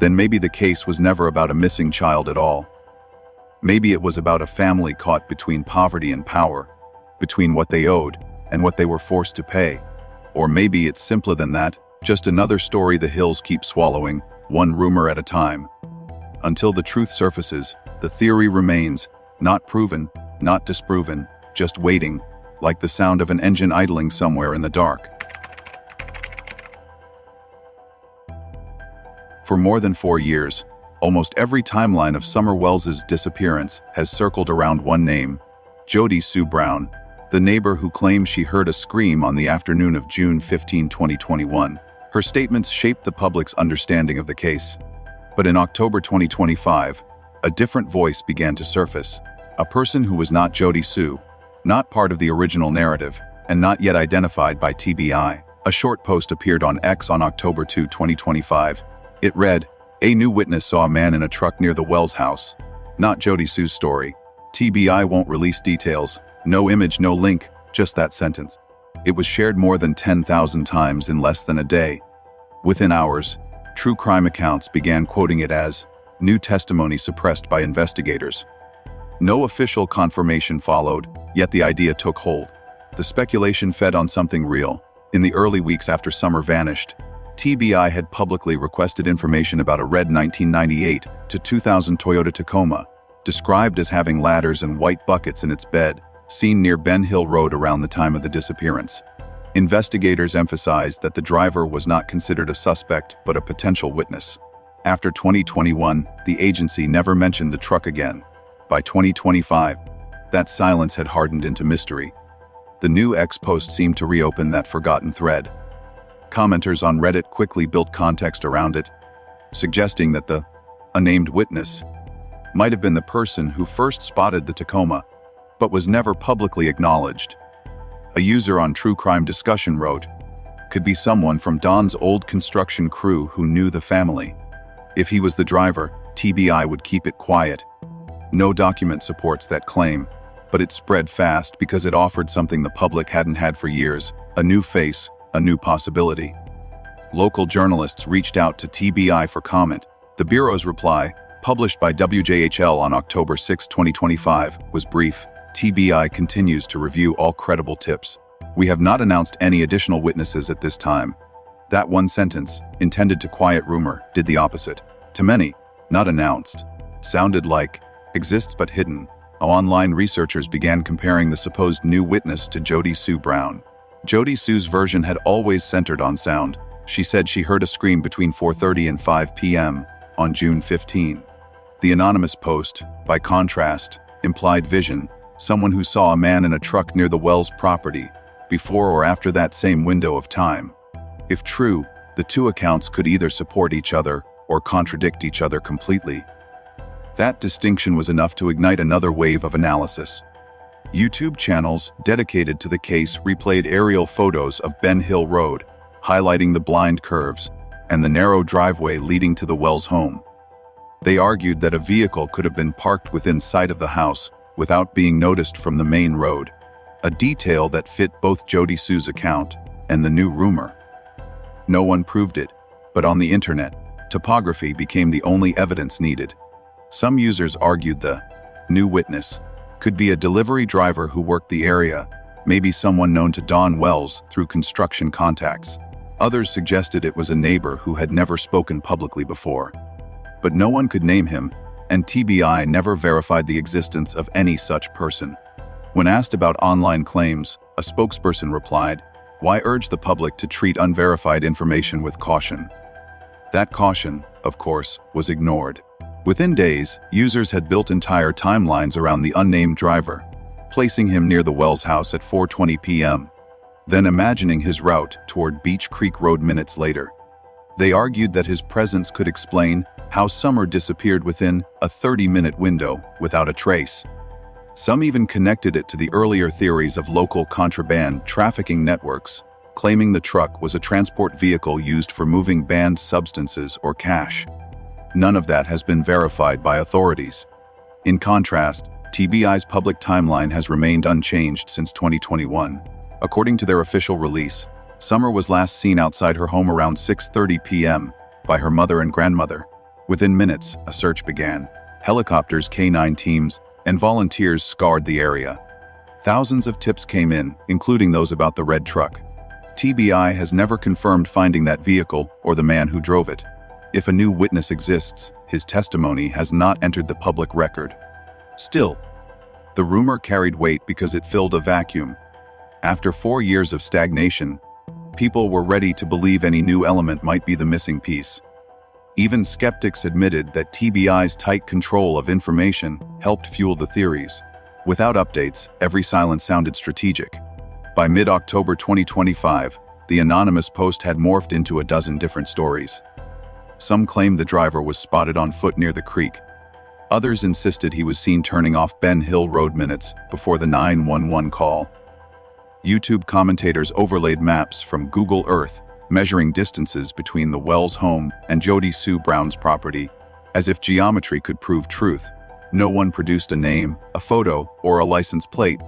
then maybe the case was never about a missing child at all. Maybe it was about a family caught between poverty and power, between what they owed and what they were forced to pay. Or maybe it's simpler than that, just another story the hills keep swallowing, one rumor at a time. Until the truth surfaces, the theory remains, not proven, not disproven, just waiting, like the sound of an engine idling somewhere in the dark. For more than 4 years, almost every timeline of Summer Wells's disappearance has circled around one name, Jody Sue Brown, the neighbor who claimed she heard a scream on the afternoon of June 15, 2021. Her statements shaped the public's understanding of the case. But in October 2025, a different voice began to surface, a person who was not Jody Sue, not part of the original narrative, and not yet identified by TBI. A short post appeared on X on October 2, 2025. It read, "A new witness saw a man in a truck near the Wells house. Not Jody Sue's story. TBI won't release details. No image, no link, just that sentence." It was shared more than 10,000 times in less than a day. Within hours, true crime accounts began quoting it as new testimony suppressed by investigators. No official confirmation followed, yet the idea took hold. The speculation fed on something real. In the early weeks after Summer vanished, TBI had publicly requested information about a red 1998 to 2000 Toyota Tacoma, described as having ladders and white buckets in its bed, seen near Ben Hill Road around the time of the disappearance. Investigators emphasized that the driver was not considered a suspect but a potential witness. After 2021, the agency never mentioned the truck again. By 2025, that silence had hardened into mystery. The new X post seemed to reopen that forgotten thread. Commenters on Reddit quickly built context around it, suggesting that the unnamed witness might have been the person who first spotted the Tacoma, but was never publicly acknowledged. A user on True Crime Discussion wrote, "Could be someone from Don's old construction crew who knew the family. If he was the driver, TBI would keep it quiet." No document supports that claim, but it spread fast because it offered something the public hadn't had for years, a new face, a new possibility. Local journalists reached out to TBI for comment. The Bureau's reply, published by WJHL on October 6, 2025, was brief. TBI continues to review all credible tips. We have not announced any additional witnesses at this time. That one sentence, intended to quiet rumor, did the opposite. To many, not announced, sounded like, exists but hidden. Online researchers began comparing the supposed new witness to Jody Sue Brown. Jody Sue's version had always centered on sound. She said she heard a scream between 4:30 and 5 p.m. on June 15. The anonymous post, by contrast, implied vision, someone who saw a man in a truck near the Wells property, before or after that same window of time. If true, the two accounts could either support each other or contradict each other completely. That distinction was enough to ignite another wave of analysis. YouTube channels dedicated to the case replayed aerial photos of Ben Hill Road, highlighting the blind curves and the narrow driveway leading to the Wells home. They argued that a vehicle could have been parked within sight of the house without being noticed from the main road, a detail that fit both Jody Sue's account and the new rumor. No one proved it, but on the internet, topography became the only evidence needed. Some users argued the new witness could be a delivery driver who worked the area, maybe someone known to Don Wells through construction contacts. Others suggested it was a neighbor who had never spoken publicly before. But no one could name him, and TBI never verified the existence of any such person. When asked about online claims, a spokesperson replied, "Why urge the public to treat unverified information with caution?" That caution, of course, was ignored. Within days, users had built entire timelines around the unnamed driver, placing him near the Wells house at 4:20 p.m., then imagining his route toward Beech Creek Road minutes later. They argued that his presence could explain how Summer disappeared within a 30-minute window without a trace. Some even connected it to the earlier theories of local contraband trafficking networks, claiming the truck was a transport vehicle used for moving banned substances or cash. None of that has been verified by authorities. In contrast, TBI's public timeline has remained unchanged since 2021. According to their official release, Summer was last seen outside her home around 6:30 p.m. by her mother and grandmother. Within minutes, a search began. Helicopters, K9 teams, and volunteers scoured the area. Thousands of tips came in, including those about the red truck. TBI has never confirmed finding that vehicle or the man who drove it. If a new witness exists, his testimony has not entered the public record. Still, the rumor carried weight because it filled a vacuum. After 4 years of stagnation, people were ready to believe any new element might be the missing piece. Even skeptics admitted that TBI's tight control of information helped fuel the theories. Without updates, every silence sounded strategic. By mid-October 2025, the anonymous post had morphed into a dozen different stories. Some claimed the driver was spotted on foot near the creek. Others insisted he was seen turning off Ben Hill Road minutes before the 911 call. YouTube commentators overlaid maps from Google Earth, measuring distances between the Wells home and Jody Sue Brown's property, as if geometry could prove truth. No one produced a name, a photo, or a license plate.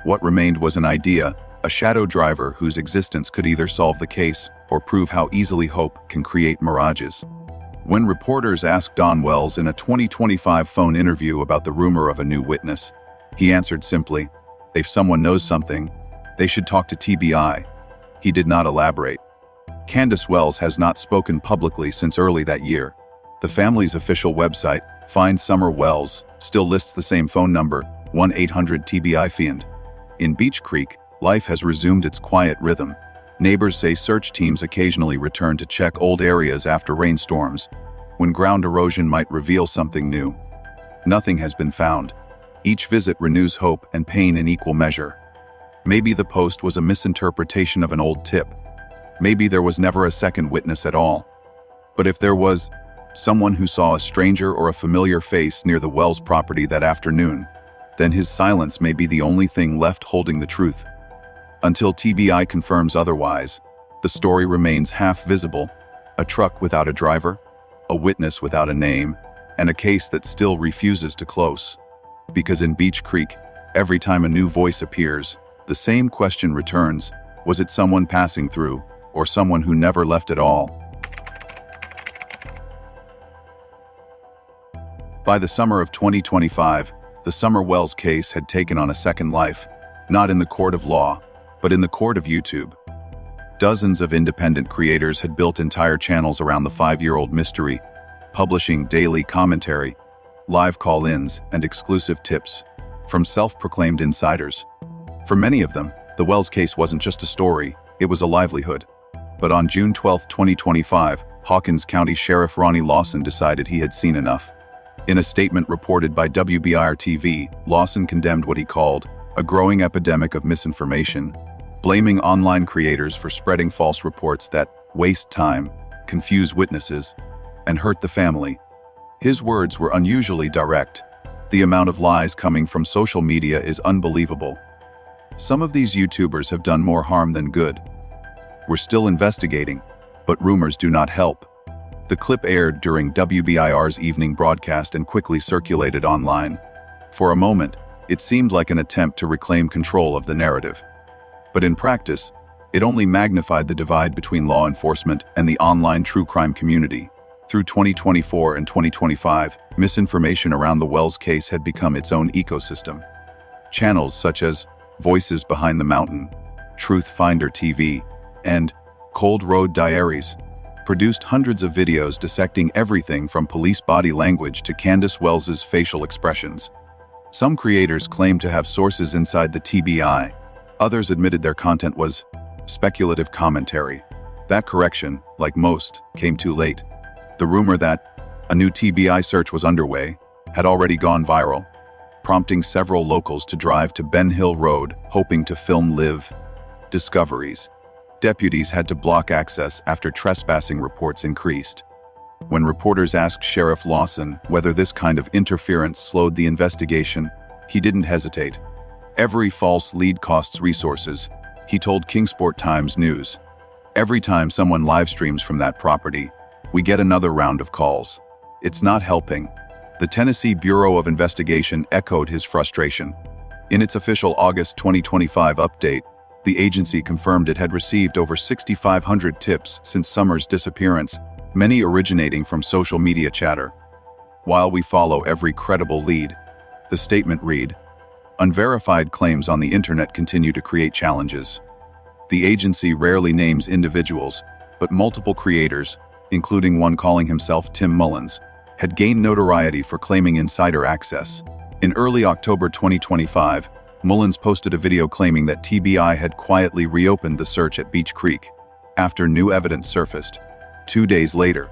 What remained was an idea, a shadow driver whose existence could either solve the case or prove how easily hope can create mirages. When reporters asked Don Wells in a 2025 phone interview about the rumor of a new witness, he answered simply, "If someone knows something, they should talk to TBI." He did not elaborate. Candace Wells has not spoken publicly since early that year. The family's official website, Find Summer Wells, still lists the same phone number, 1-800-TBI-FIND. In Beech Creek, life has resumed its quiet rhythm. Neighbors say search teams occasionally return to check old areas after rainstorms, when ground erosion might reveal something new. Nothing has been found. Each visit renews hope and pain in equal measure. Maybe the post was a misinterpretation of an old tip. Maybe there was never a second witness at all. But if there was someone who saw a stranger or a familiar face near the Wells property that afternoon, then his silence may be the only thing left holding the truth. Until TBI confirms otherwise, the story remains half visible: a truck without a driver, a witness without a name, and a case that still refuses to close. Because in Beech Creek, every time a new voice appears, the same question returns: was it someone passing through, or someone who never left at all? By the summer of 2025, the Summer Wells case had taken on a second life, not in the court of law, but in the court of YouTube. Dozens of independent creators had built entire channels around the 5-year-old mystery, publishing daily commentary, live call-ins, and exclusive tips from self-proclaimed insiders. For many of them, the Wells case wasn't just a story, it was a livelihood. But on June 12, 2025, Hawkins County Sheriff Ronnie Lawson decided he had seen enough. In a statement reported by WBIR-TV, Lawson condemned what he called a growing epidemic of misinformation, blaming online creators for spreading false reports that waste time, confuse witnesses, and hurt the family. His words were unusually direct. The amount of lies coming from social media is unbelievable. Some of these YouTubers have done more harm than good. We're still investigating, but rumors do not help. The clip aired during WBIR's evening broadcast and quickly circulated online. For a moment, it seemed like an attempt to reclaim control of the narrative. But in practice, It only magnified the divide between law enforcement and the online true crime community. Through 2024 and 2025, misinformation around the Wells case had become its own ecosystem. Channels such as Voices Behind the Mountain, Truth Finder TV, and Cold Road Diaries produced hundreds of videos dissecting everything from police body language to Candace Wells's facial expressions. Some creators claimed to have sources inside the TBI. Others admitted their content was speculative commentary. That correction, like most, came too late. The rumor that a new TBI search was underway had already gone viral, prompting several locals to drive to Ben Hill Road hoping to film live discoveries. Deputies had to block access after trespassing reports increased. When reporters asked Sheriff Lawson whether this kind of interference slowed the investigation, he didn't hesitate. Every false lead costs resources, he told Kingsport Times News. Every time someone live streams from that property, we get another round of calls. It's not helping. The Tennessee Bureau of Investigation echoed his frustration. In its official August 2025 update, the agency confirmed it had received over 6,500 tips since Summer's disappearance, many originating from social media chatter. While we follow every credible lead, the statement read, unverified claims on the internet continue to create challenges. The agency rarely names individuals, but multiple creators, including one calling himself Tim Mullins, had gained notoriety for claiming insider access. In early October 2025, Mullins posted a video claiming that TBI had quietly reopened the search at Beech Creek after new evidence surfaced. 2 days later,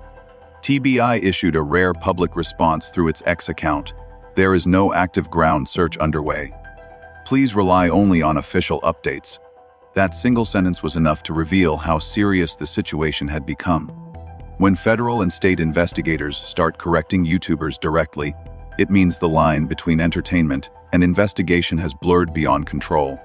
TBI issued a rare public response through its X account. There is no active ground search underway. Please rely only on official updates. That single sentence was enough to reveal how serious the situation had become. When federal and state investigators start correcting YouTubers directly, it means the line between entertainment and investigation has blurred beyond control.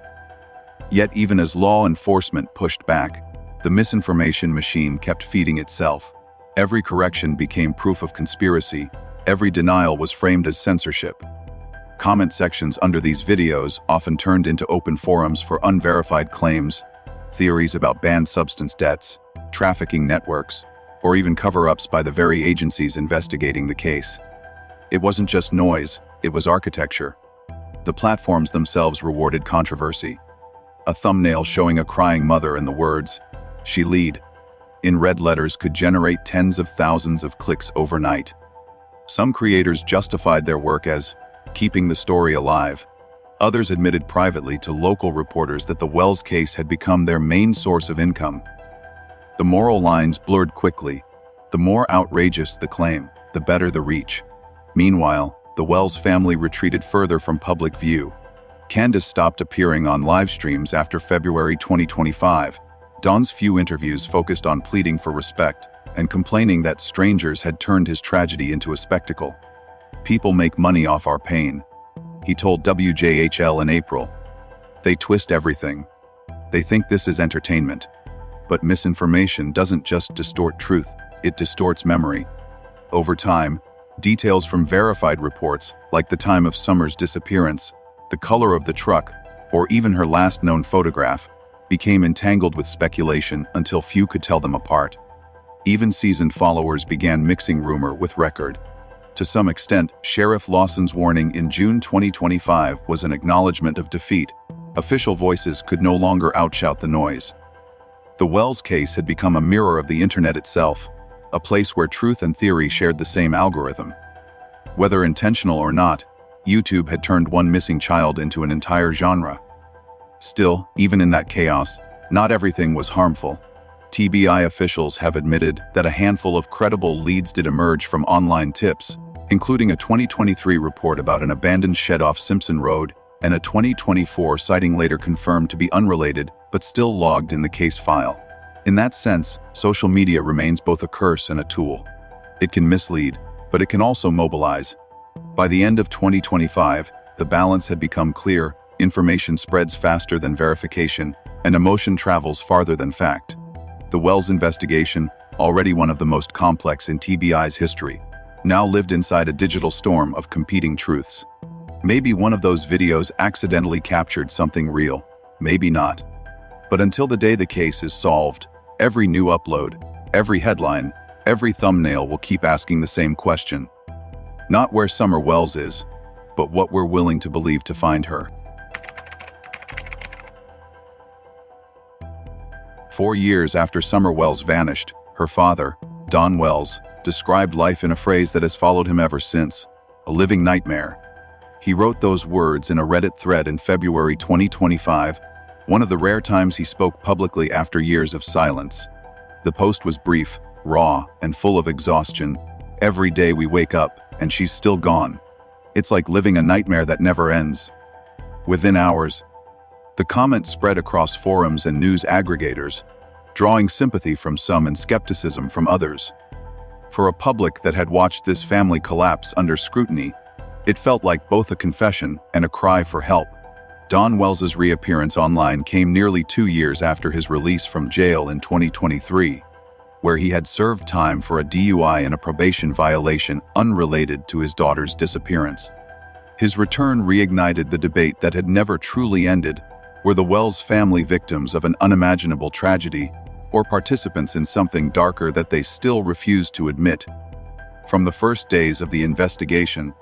Yet even as law enforcement pushed back, the misinformation machine kept feeding itself. Every correction became proof of conspiracy. Every denial was framed as censorship. Comment sections under these videos often turned into open forums for unverified claims, theories about banned substance debts, trafficking networks, or even cover-ups by the very agencies investigating the case. It wasn't just noise, it was architecture. The platforms themselves rewarded controversy. A thumbnail showing a crying mother and the words, "She lead," in red letters could generate tens of thousands of clicks overnight. Some creators justified their work as keeping the story alive. Others admitted privately to local reporters that the Wells case had become their main source of income. The moral lines blurred quickly. The more outrageous the claim, the better the reach. Meanwhile, the Wells family retreated further from public view. Candace stopped appearing on live streams after February 2025. Don's few interviews focused on pleading for respect and complaining that strangers had turned his tragedy into a spectacle. People make money off our pain, he told WJHL in April. They twist everything. They think this is entertainment. But misinformation doesn't just distort truth, it distorts memory. Over time, details from verified reports, like the time of Summer's disappearance, the color of the truck, or even her last known photograph, became entangled with speculation until few could tell them apart. Even seasoned followers began mixing rumor with record. To some extent, Sheriff Lawson's warning in June 2025 was an acknowledgement of defeat. Official voices could no longer outshout the noise. The Wells case had become a mirror of the internet itself, a place where truth and theory shared the same algorithm. Whether intentional or not, YouTube had turned one missing child into an entire genre. Still, even in that chaos, not everything was harmful. TBI officials have admitted that a handful of credible leads did emerge from online tips, including a 2023 report about an abandoned shed off Simpson Road and a 2024 sighting later confirmed to be unrelated but still logged in the case file. In that sense, social media remains both a curse and a tool. It can mislead, but it can also mobilize. By the end of 2025, the balance had become clear: information spreads faster than verification, and emotion travels farther than fact. The Wells investigation, already one of the most complex in TBI's history, now lived inside a digital storm of competing truths. Maybe one of those videos accidentally captured something real, maybe not. But until the day the case is solved, every new upload, every headline, every thumbnail will keep asking the same question. Not where Summer Wells is, but what we're willing to believe to find her. 4 years after Summer Wells vanished, her father, Don Wells, described life in a phrase that has followed him ever since: a living nightmare. He wrote those words in a Reddit thread in February 2025, one of the rare times he spoke publicly after years of silence. The post was brief, raw, and full of exhaustion. Every day we wake up, and she's still gone. It's like living a nightmare that never ends. Within hours, the comments spread across forums and news aggregators, drawing sympathy from some and skepticism from others. For a public that had watched this family collapse under scrutiny, it felt like both a confession and a cry for help. Don Wells's reappearance online came nearly 2 years after his release from jail in 2023, where he had served time for a DUI and a probation violation unrelated to his daughter's disappearance. His return reignited the debate that had never truly ended: were the Wells family victims of an unimaginable tragedy, or participants in something darker that they still refused to admit? From the first days of the investigation,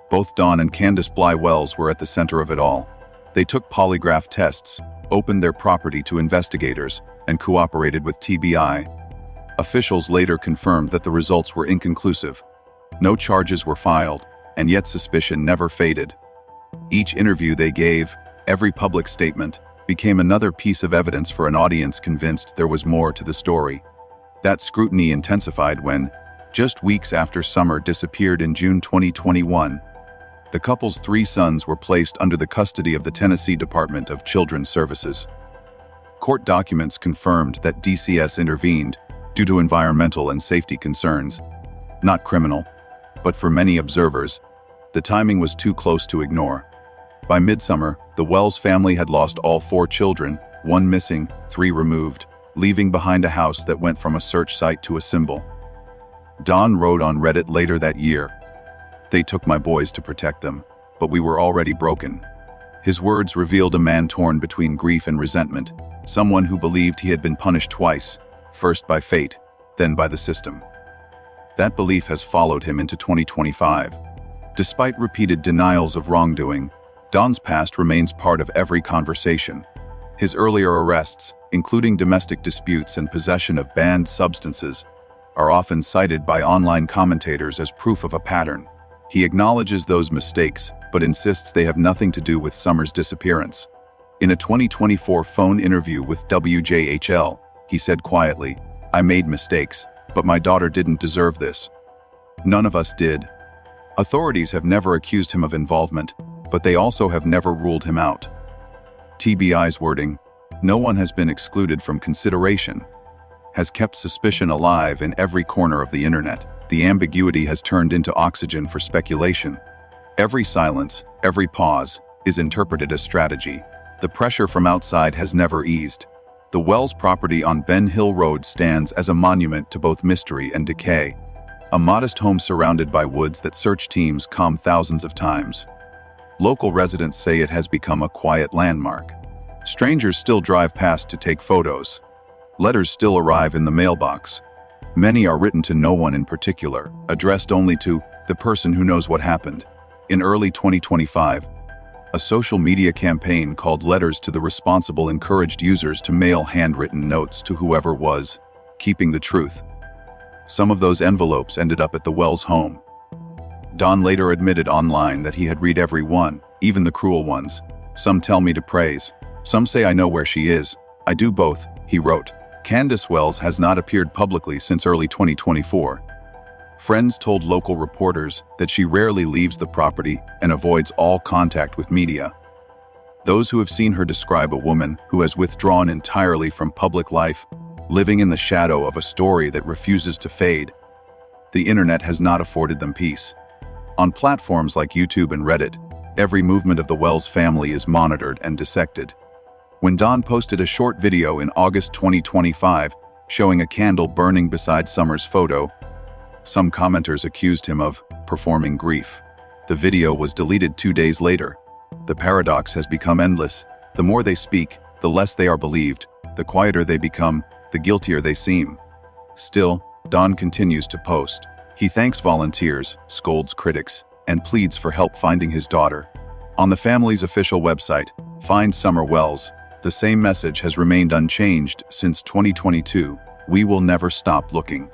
both Don and Candace Bly Wells were at the center of it all. They took polygraph tests, opened their property to investigators, and cooperated with TBI. Officials later confirmed that the results were inconclusive. No charges were filed, and yet suspicion never faded. Each interview they gave, every public statement, became another piece of evidence for an audience convinced there was more to the story. That scrutiny intensified when, just weeks after Summer disappeared in June 2021, the couple's 3 sons were placed under the custody of the Tennessee Department of Children's Services. Court documents confirmed that DCS intervened due to environmental and safety concerns, not criminal, but for many observers, the timing was too close to ignore. By midsummer, the Wells family had lost all 4 children, 1 missing, 3 removed, leaving behind a house that went from a search site to a symbol. Don wrote on Reddit later that year, "They took my boys to protect them, but we were already broken." His words revealed a man torn between grief and resentment, someone who believed he had been punished twice, first by fate, then by the system. That belief has followed him into 2025. Despite repeated denials of wrongdoing, Don's past remains part of every conversation. His earlier arrests, including domestic disputes and possession of banned substances, are often cited by online commentators as proof of a pattern. He acknowledges those mistakes, but insists they have nothing to do with Summer's disappearance. In a 2024 phone interview with WJHL, he said quietly, "I made mistakes, but my daughter didn't deserve this. None of us did." Authorities have never accused him of involvement, but they also have never ruled him out. TBI's wording, "No one has been excluded from consideration," has kept suspicion alive in every corner of the internet. The ambiguity has turned into oxygen for speculation. Every silence, every pause, is interpreted as strategy. The pressure from outside has never eased. The Wells property on Ben Hill Road stands as a monument to both mystery and decay. A modest home surrounded by woods that search teams comb thousands of times. Local residents say it has become a quiet landmark. Strangers still drive past to take photos. Letters still arrive in the mailbox. Many are written to no one in particular, addressed only to the person who knows what happened. In early 2025, a social media campaign called Letters to the Responsible encouraged users to mail handwritten notes to whoever was keeping the truth. Some of those envelopes ended up at the Wells home. Don later admitted online that he had read every one, even the cruel ones. "Some tell me to praise. Some say I know where she is. I do both," he wrote. Candace Wells has not appeared publicly since early 2024. Friends told local reporters that she rarely leaves the property and avoids all contact with media. Those who have seen her describe a woman who has withdrawn entirely from public life, living in the shadow of a story that refuses to fade. The internet has not afforded them peace. On platforms like YouTube and Reddit, every movement of the Wells family is monitored and dissected. When Don posted a short video in August 2025 showing a candle burning beside Summer's photo, some commenters accused him of performing grief. The video was deleted 2 days later. The paradox has become endless. The more they speak, the less they are believed, The quieter they become, the guiltier they seem. Still, Don continues to post. He thanks volunteers, scolds critics, and pleads for help finding his daughter. On the family's official website, Find Summer Wells, the same message has remained unchanged since 2022. We will never stop looking.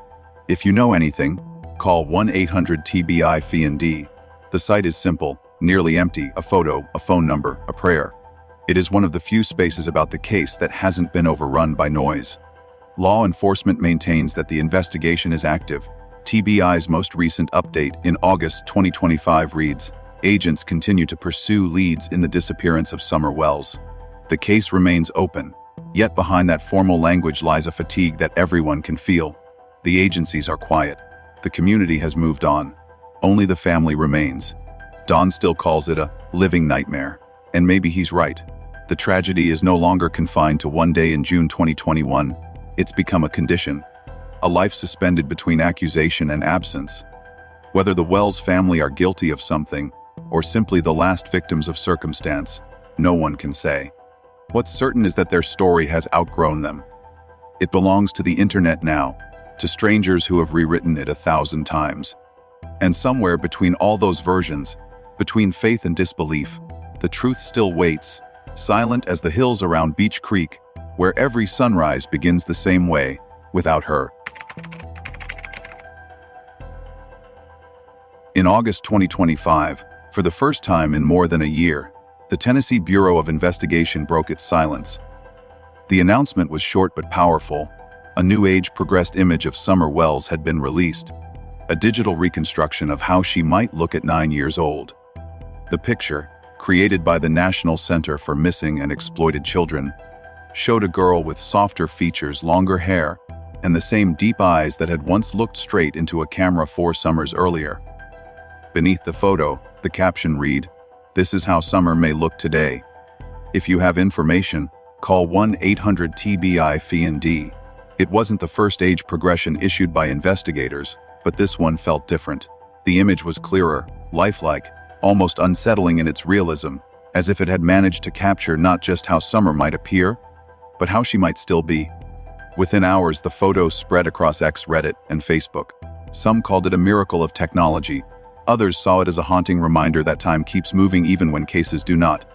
If you know anything, call 1-800-TBI-FND. The site is simple, nearly empty: a photo, a phone number, a prayer. It is one of the few spaces about the case that hasn't been overrun by noise. Law enforcement maintains that the investigation is active. TBI's most recent update in August 2025 reads, "Agents continue to pursue leads in the disappearance of Summer Wells." The case remains open, yet behind that formal language lies a fatigue that everyone can feel. The agencies are quiet. The community has moved on. Only the family remains. Don still calls it a living nightmare, and maybe he's right. The tragedy is no longer confined to one day in June 2021. It's become a condition, a life suspended between accusation and absence. Whether the Wells family are guilty of something, or simply the last victims of circumstance, no one can say. What's certain is that their story has outgrown them. It belongs to the internet now, to strangers who have rewritten it 1,000 times. And somewhere between all those versions, between faith and disbelief, the truth still waits, silent as the hills around Beech Creek, where every sunrise begins the same way, without her. In August 2025, for the first time in more than a year, the Tennessee Bureau of Investigation broke its silence. The announcement was short but powerful. A new age-progressed image of Summer Wells had been released, a digital reconstruction of how she might look at 9 years old. The picture, created by the National Center for Missing and Exploited Children, showed a girl with softer features, longer hair, and the same deep eyes that had once looked straight into a camera 4 summers earlier. Beneath the photo, the caption read, "This is how Summer may look today. If you have information, call 1-800-TBI-FND." It wasn't the first age progression issued by investigators, but this one felt different. The image was clearer, lifelike, almost unsettling in its realism, as if it had managed to capture not just how Summer might appear, but how she might still be. Within hours, the photo spread across X, Reddit, and Facebook. Some called it a miracle of technology. Others saw it as a haunting reminder that time keeps moving even when cases do not.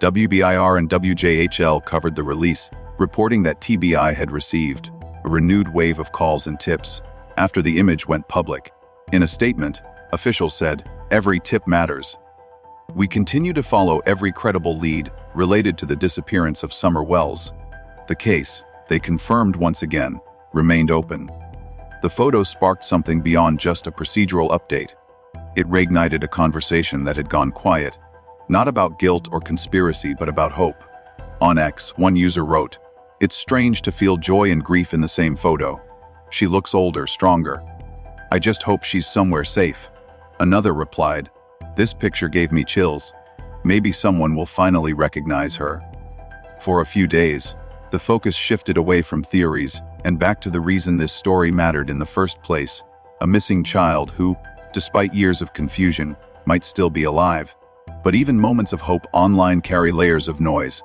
WBIR and WJHL covered the release, reporting that TBI had received a renewed wave of calls and tips after the image went public. In a statement, officials said, "Every tip matters. We continue to follow every credible lead related to the disappearance of Summer Wells." The case, they confirmed once again, remained open. The photo sparked something beyond just a procedural update. It reignited a conversation that had gone quiet, not about guilt or conspiracy, but about hope. On X, one user wrote, "It's strange to feel joy and grief in the same photo. She looks older, stronger. I just hope she's somewhere safe." Another replied, "This picture gave me chills. Maybe someone will finally recognize her." For a few days, the focus shifted away from theories and back to the reason this story mattered in the first place: a missing child who, despite years of confusion, might still be alive. But even moments of hope online carry layers of noise.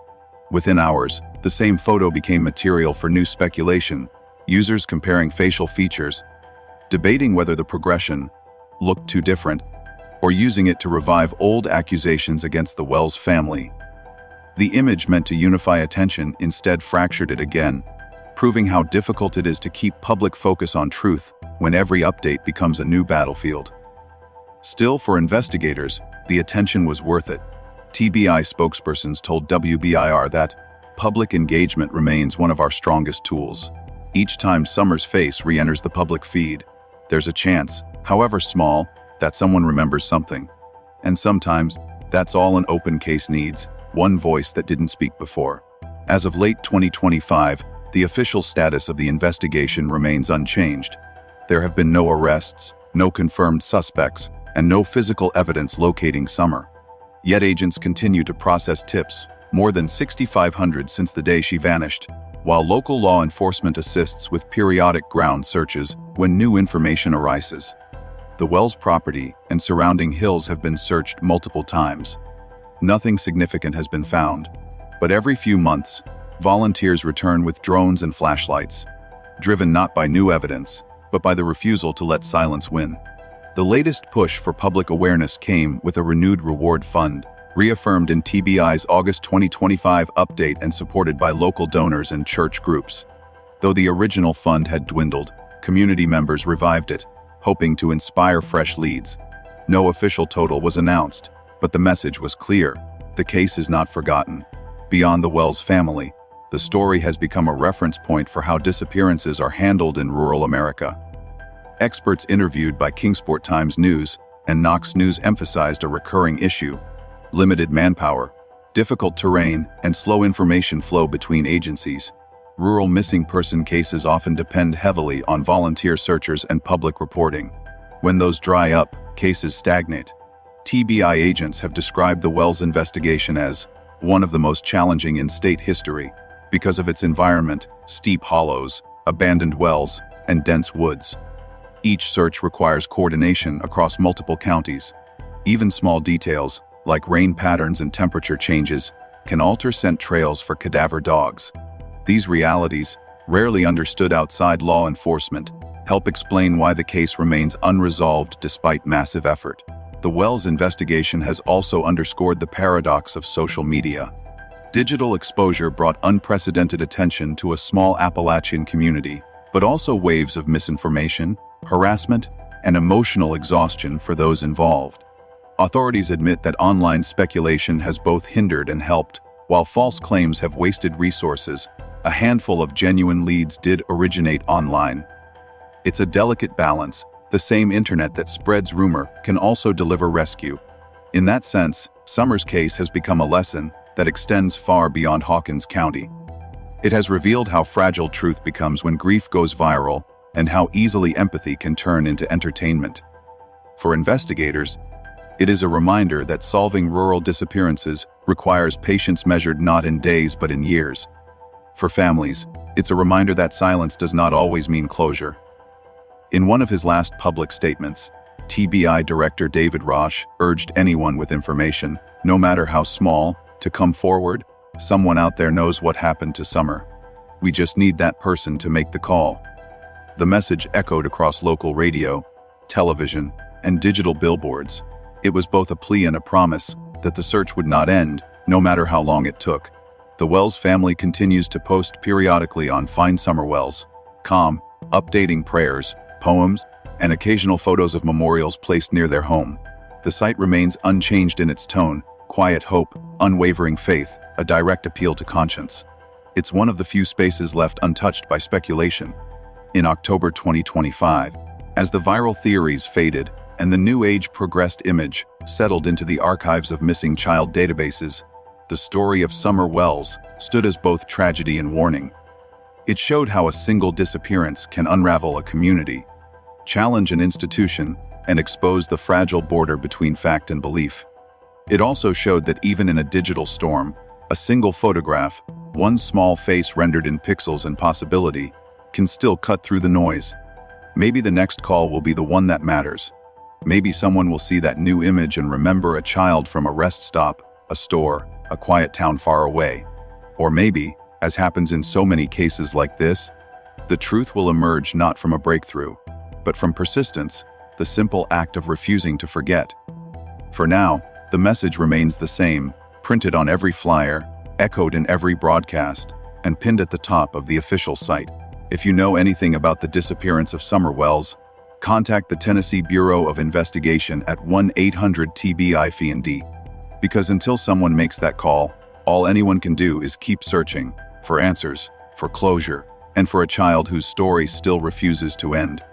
Within hours, the same photo became material for new speculation, users comparing facial features, debating whether the progression looked too different, or using it to revive old accusations against the Wells family. The image meant to unify attention instead fractured it again, proving how difficult it is to keep public focus on truth when every update becomes a new battlefield. Still, for investigators, the attention was worth it. TBI spokespersons told WBIR that public engagement remains one of our strongest tools. Each time Summer's face re-enters the public feed, there's a chance, however small, that someone remembers something. And sometimes, that's all an open case needs, one voice that didn't speak before. As of late 2025, the official status of the investigation remains unchanged. There have been no arrests, no confirmed suspects, and no physical evidence locating Summer. Yet agents continue to process tips, more than 6,500 since the day she vanished, while local law enforcement assists with periodic ground searches when new information arises. The Wells property and surrounding hills have been searched multiple times. Nothing significant has been found, but every few months, volunteers return with drones and flashlights, driven not by new evidence, but by the refusal to let silence win. The latest push for public awareness came with a renewed reward fund, reaffirmed in TBI's August 2025 update and supported by local donors and church groups. Though the original fund had dwindled, community members revived it, hoping to inspire fresh leads. No official total was announced, but the message was clear: the case is not forgotten. Beyond the Wells family, the story has become a reference point for how disappearances are handled in rural America. Experts interviewed by Kingsport Times News and Knox News emphasized a recurring issue: limited manpower, difficult terrain, and slow information flow between agencies. Rural missing person cases often depend heavily on volunteer searchers and public reporting. When those dry up, cases stagnate. TBI agents have described the Wells investigation as one of the most challenging in state history because of its environment: steep hollows, abandoned wells, and dense woods. Each search requires coordination across multiple counties. Even small details, like rain patterns and temperature changes, can alter scent trails for cadaver dogs. These realities, rarely understood outside law enforcement, help explain why the case remains unresolved despite massive effort. The Wells investigation has also underscored the paradox of social media. Digital exposure brought unprecedented attention to a small Appalachian community, but also waves of misinformation, harassment, and emotional exhaustion for those involved. Authorities admit that online speculation has both hindered and helped. While false claims have wasted resources, a handful of genuine leads did originate online. It's a delicate balance. The same internet that spreads rumor can also deliver rescue. In that sense, Summers' case has become a lesson that extends far beyond Hawkins County. It has revealed how fragile truth becomes when grief goes viral, and how easily empathy can turn into entertainment. For investigators, it is a reminder that solving rural disappearances requires patience measured not in days but in years. For families, it's a reminder that silence does not always mean closure. In one of his last public statements, TBI Director David Roche urged anyone with information, no matter how small, to come forward. Someone out there knows what happened to Summer. We just need that person to make the call. The message echoed across local radio, television, and digital billboards. It was both a plea and a promise that the search would not end, no matter how long it took. The Wells family continues to post periodically on FindSummerWells.com, updating prayers, poems, and occasional photos of memorials placed near their home. The site remains unchanged in its tone: quiet hope, unwavering faith, a direct appeal to conscience. It's one of the few spaces left untouched by speculation. In October 2025, as the viral theories faded and the New Age progressed image settled into the archives of missing child databases, the story of Summer Wells stood as both tragedy and warning. It showed how a single disappearance can unravel a community, challenge an institution, and expose the fragile border between fact and belief. It also showed that even in a digital storm, a single photograph, one small face rendered in pixels and possibility, can still cut through the noise. Maybe the next call will be the one that matters. Maybe someone will see that new image and remember a child from a rest stop, a store, a quiet town far away. Or maybe, as happens in so many cases like this, the truth will emerge not from a breakthrough, but from persistence, the simple act of refusing to forget. For now, the message remains the same, printed on every flyer, echoed in every broadcast, and pinned at the top of the official site. If you know anything about the disappearance of Summer Wells, contact the Tennessee Bureau of Investigation at 1-800-TBI-FIND. Because until someone makes that call, all anyone can do is keep searching for answers, for closure, and for a child whose story still refuses to end.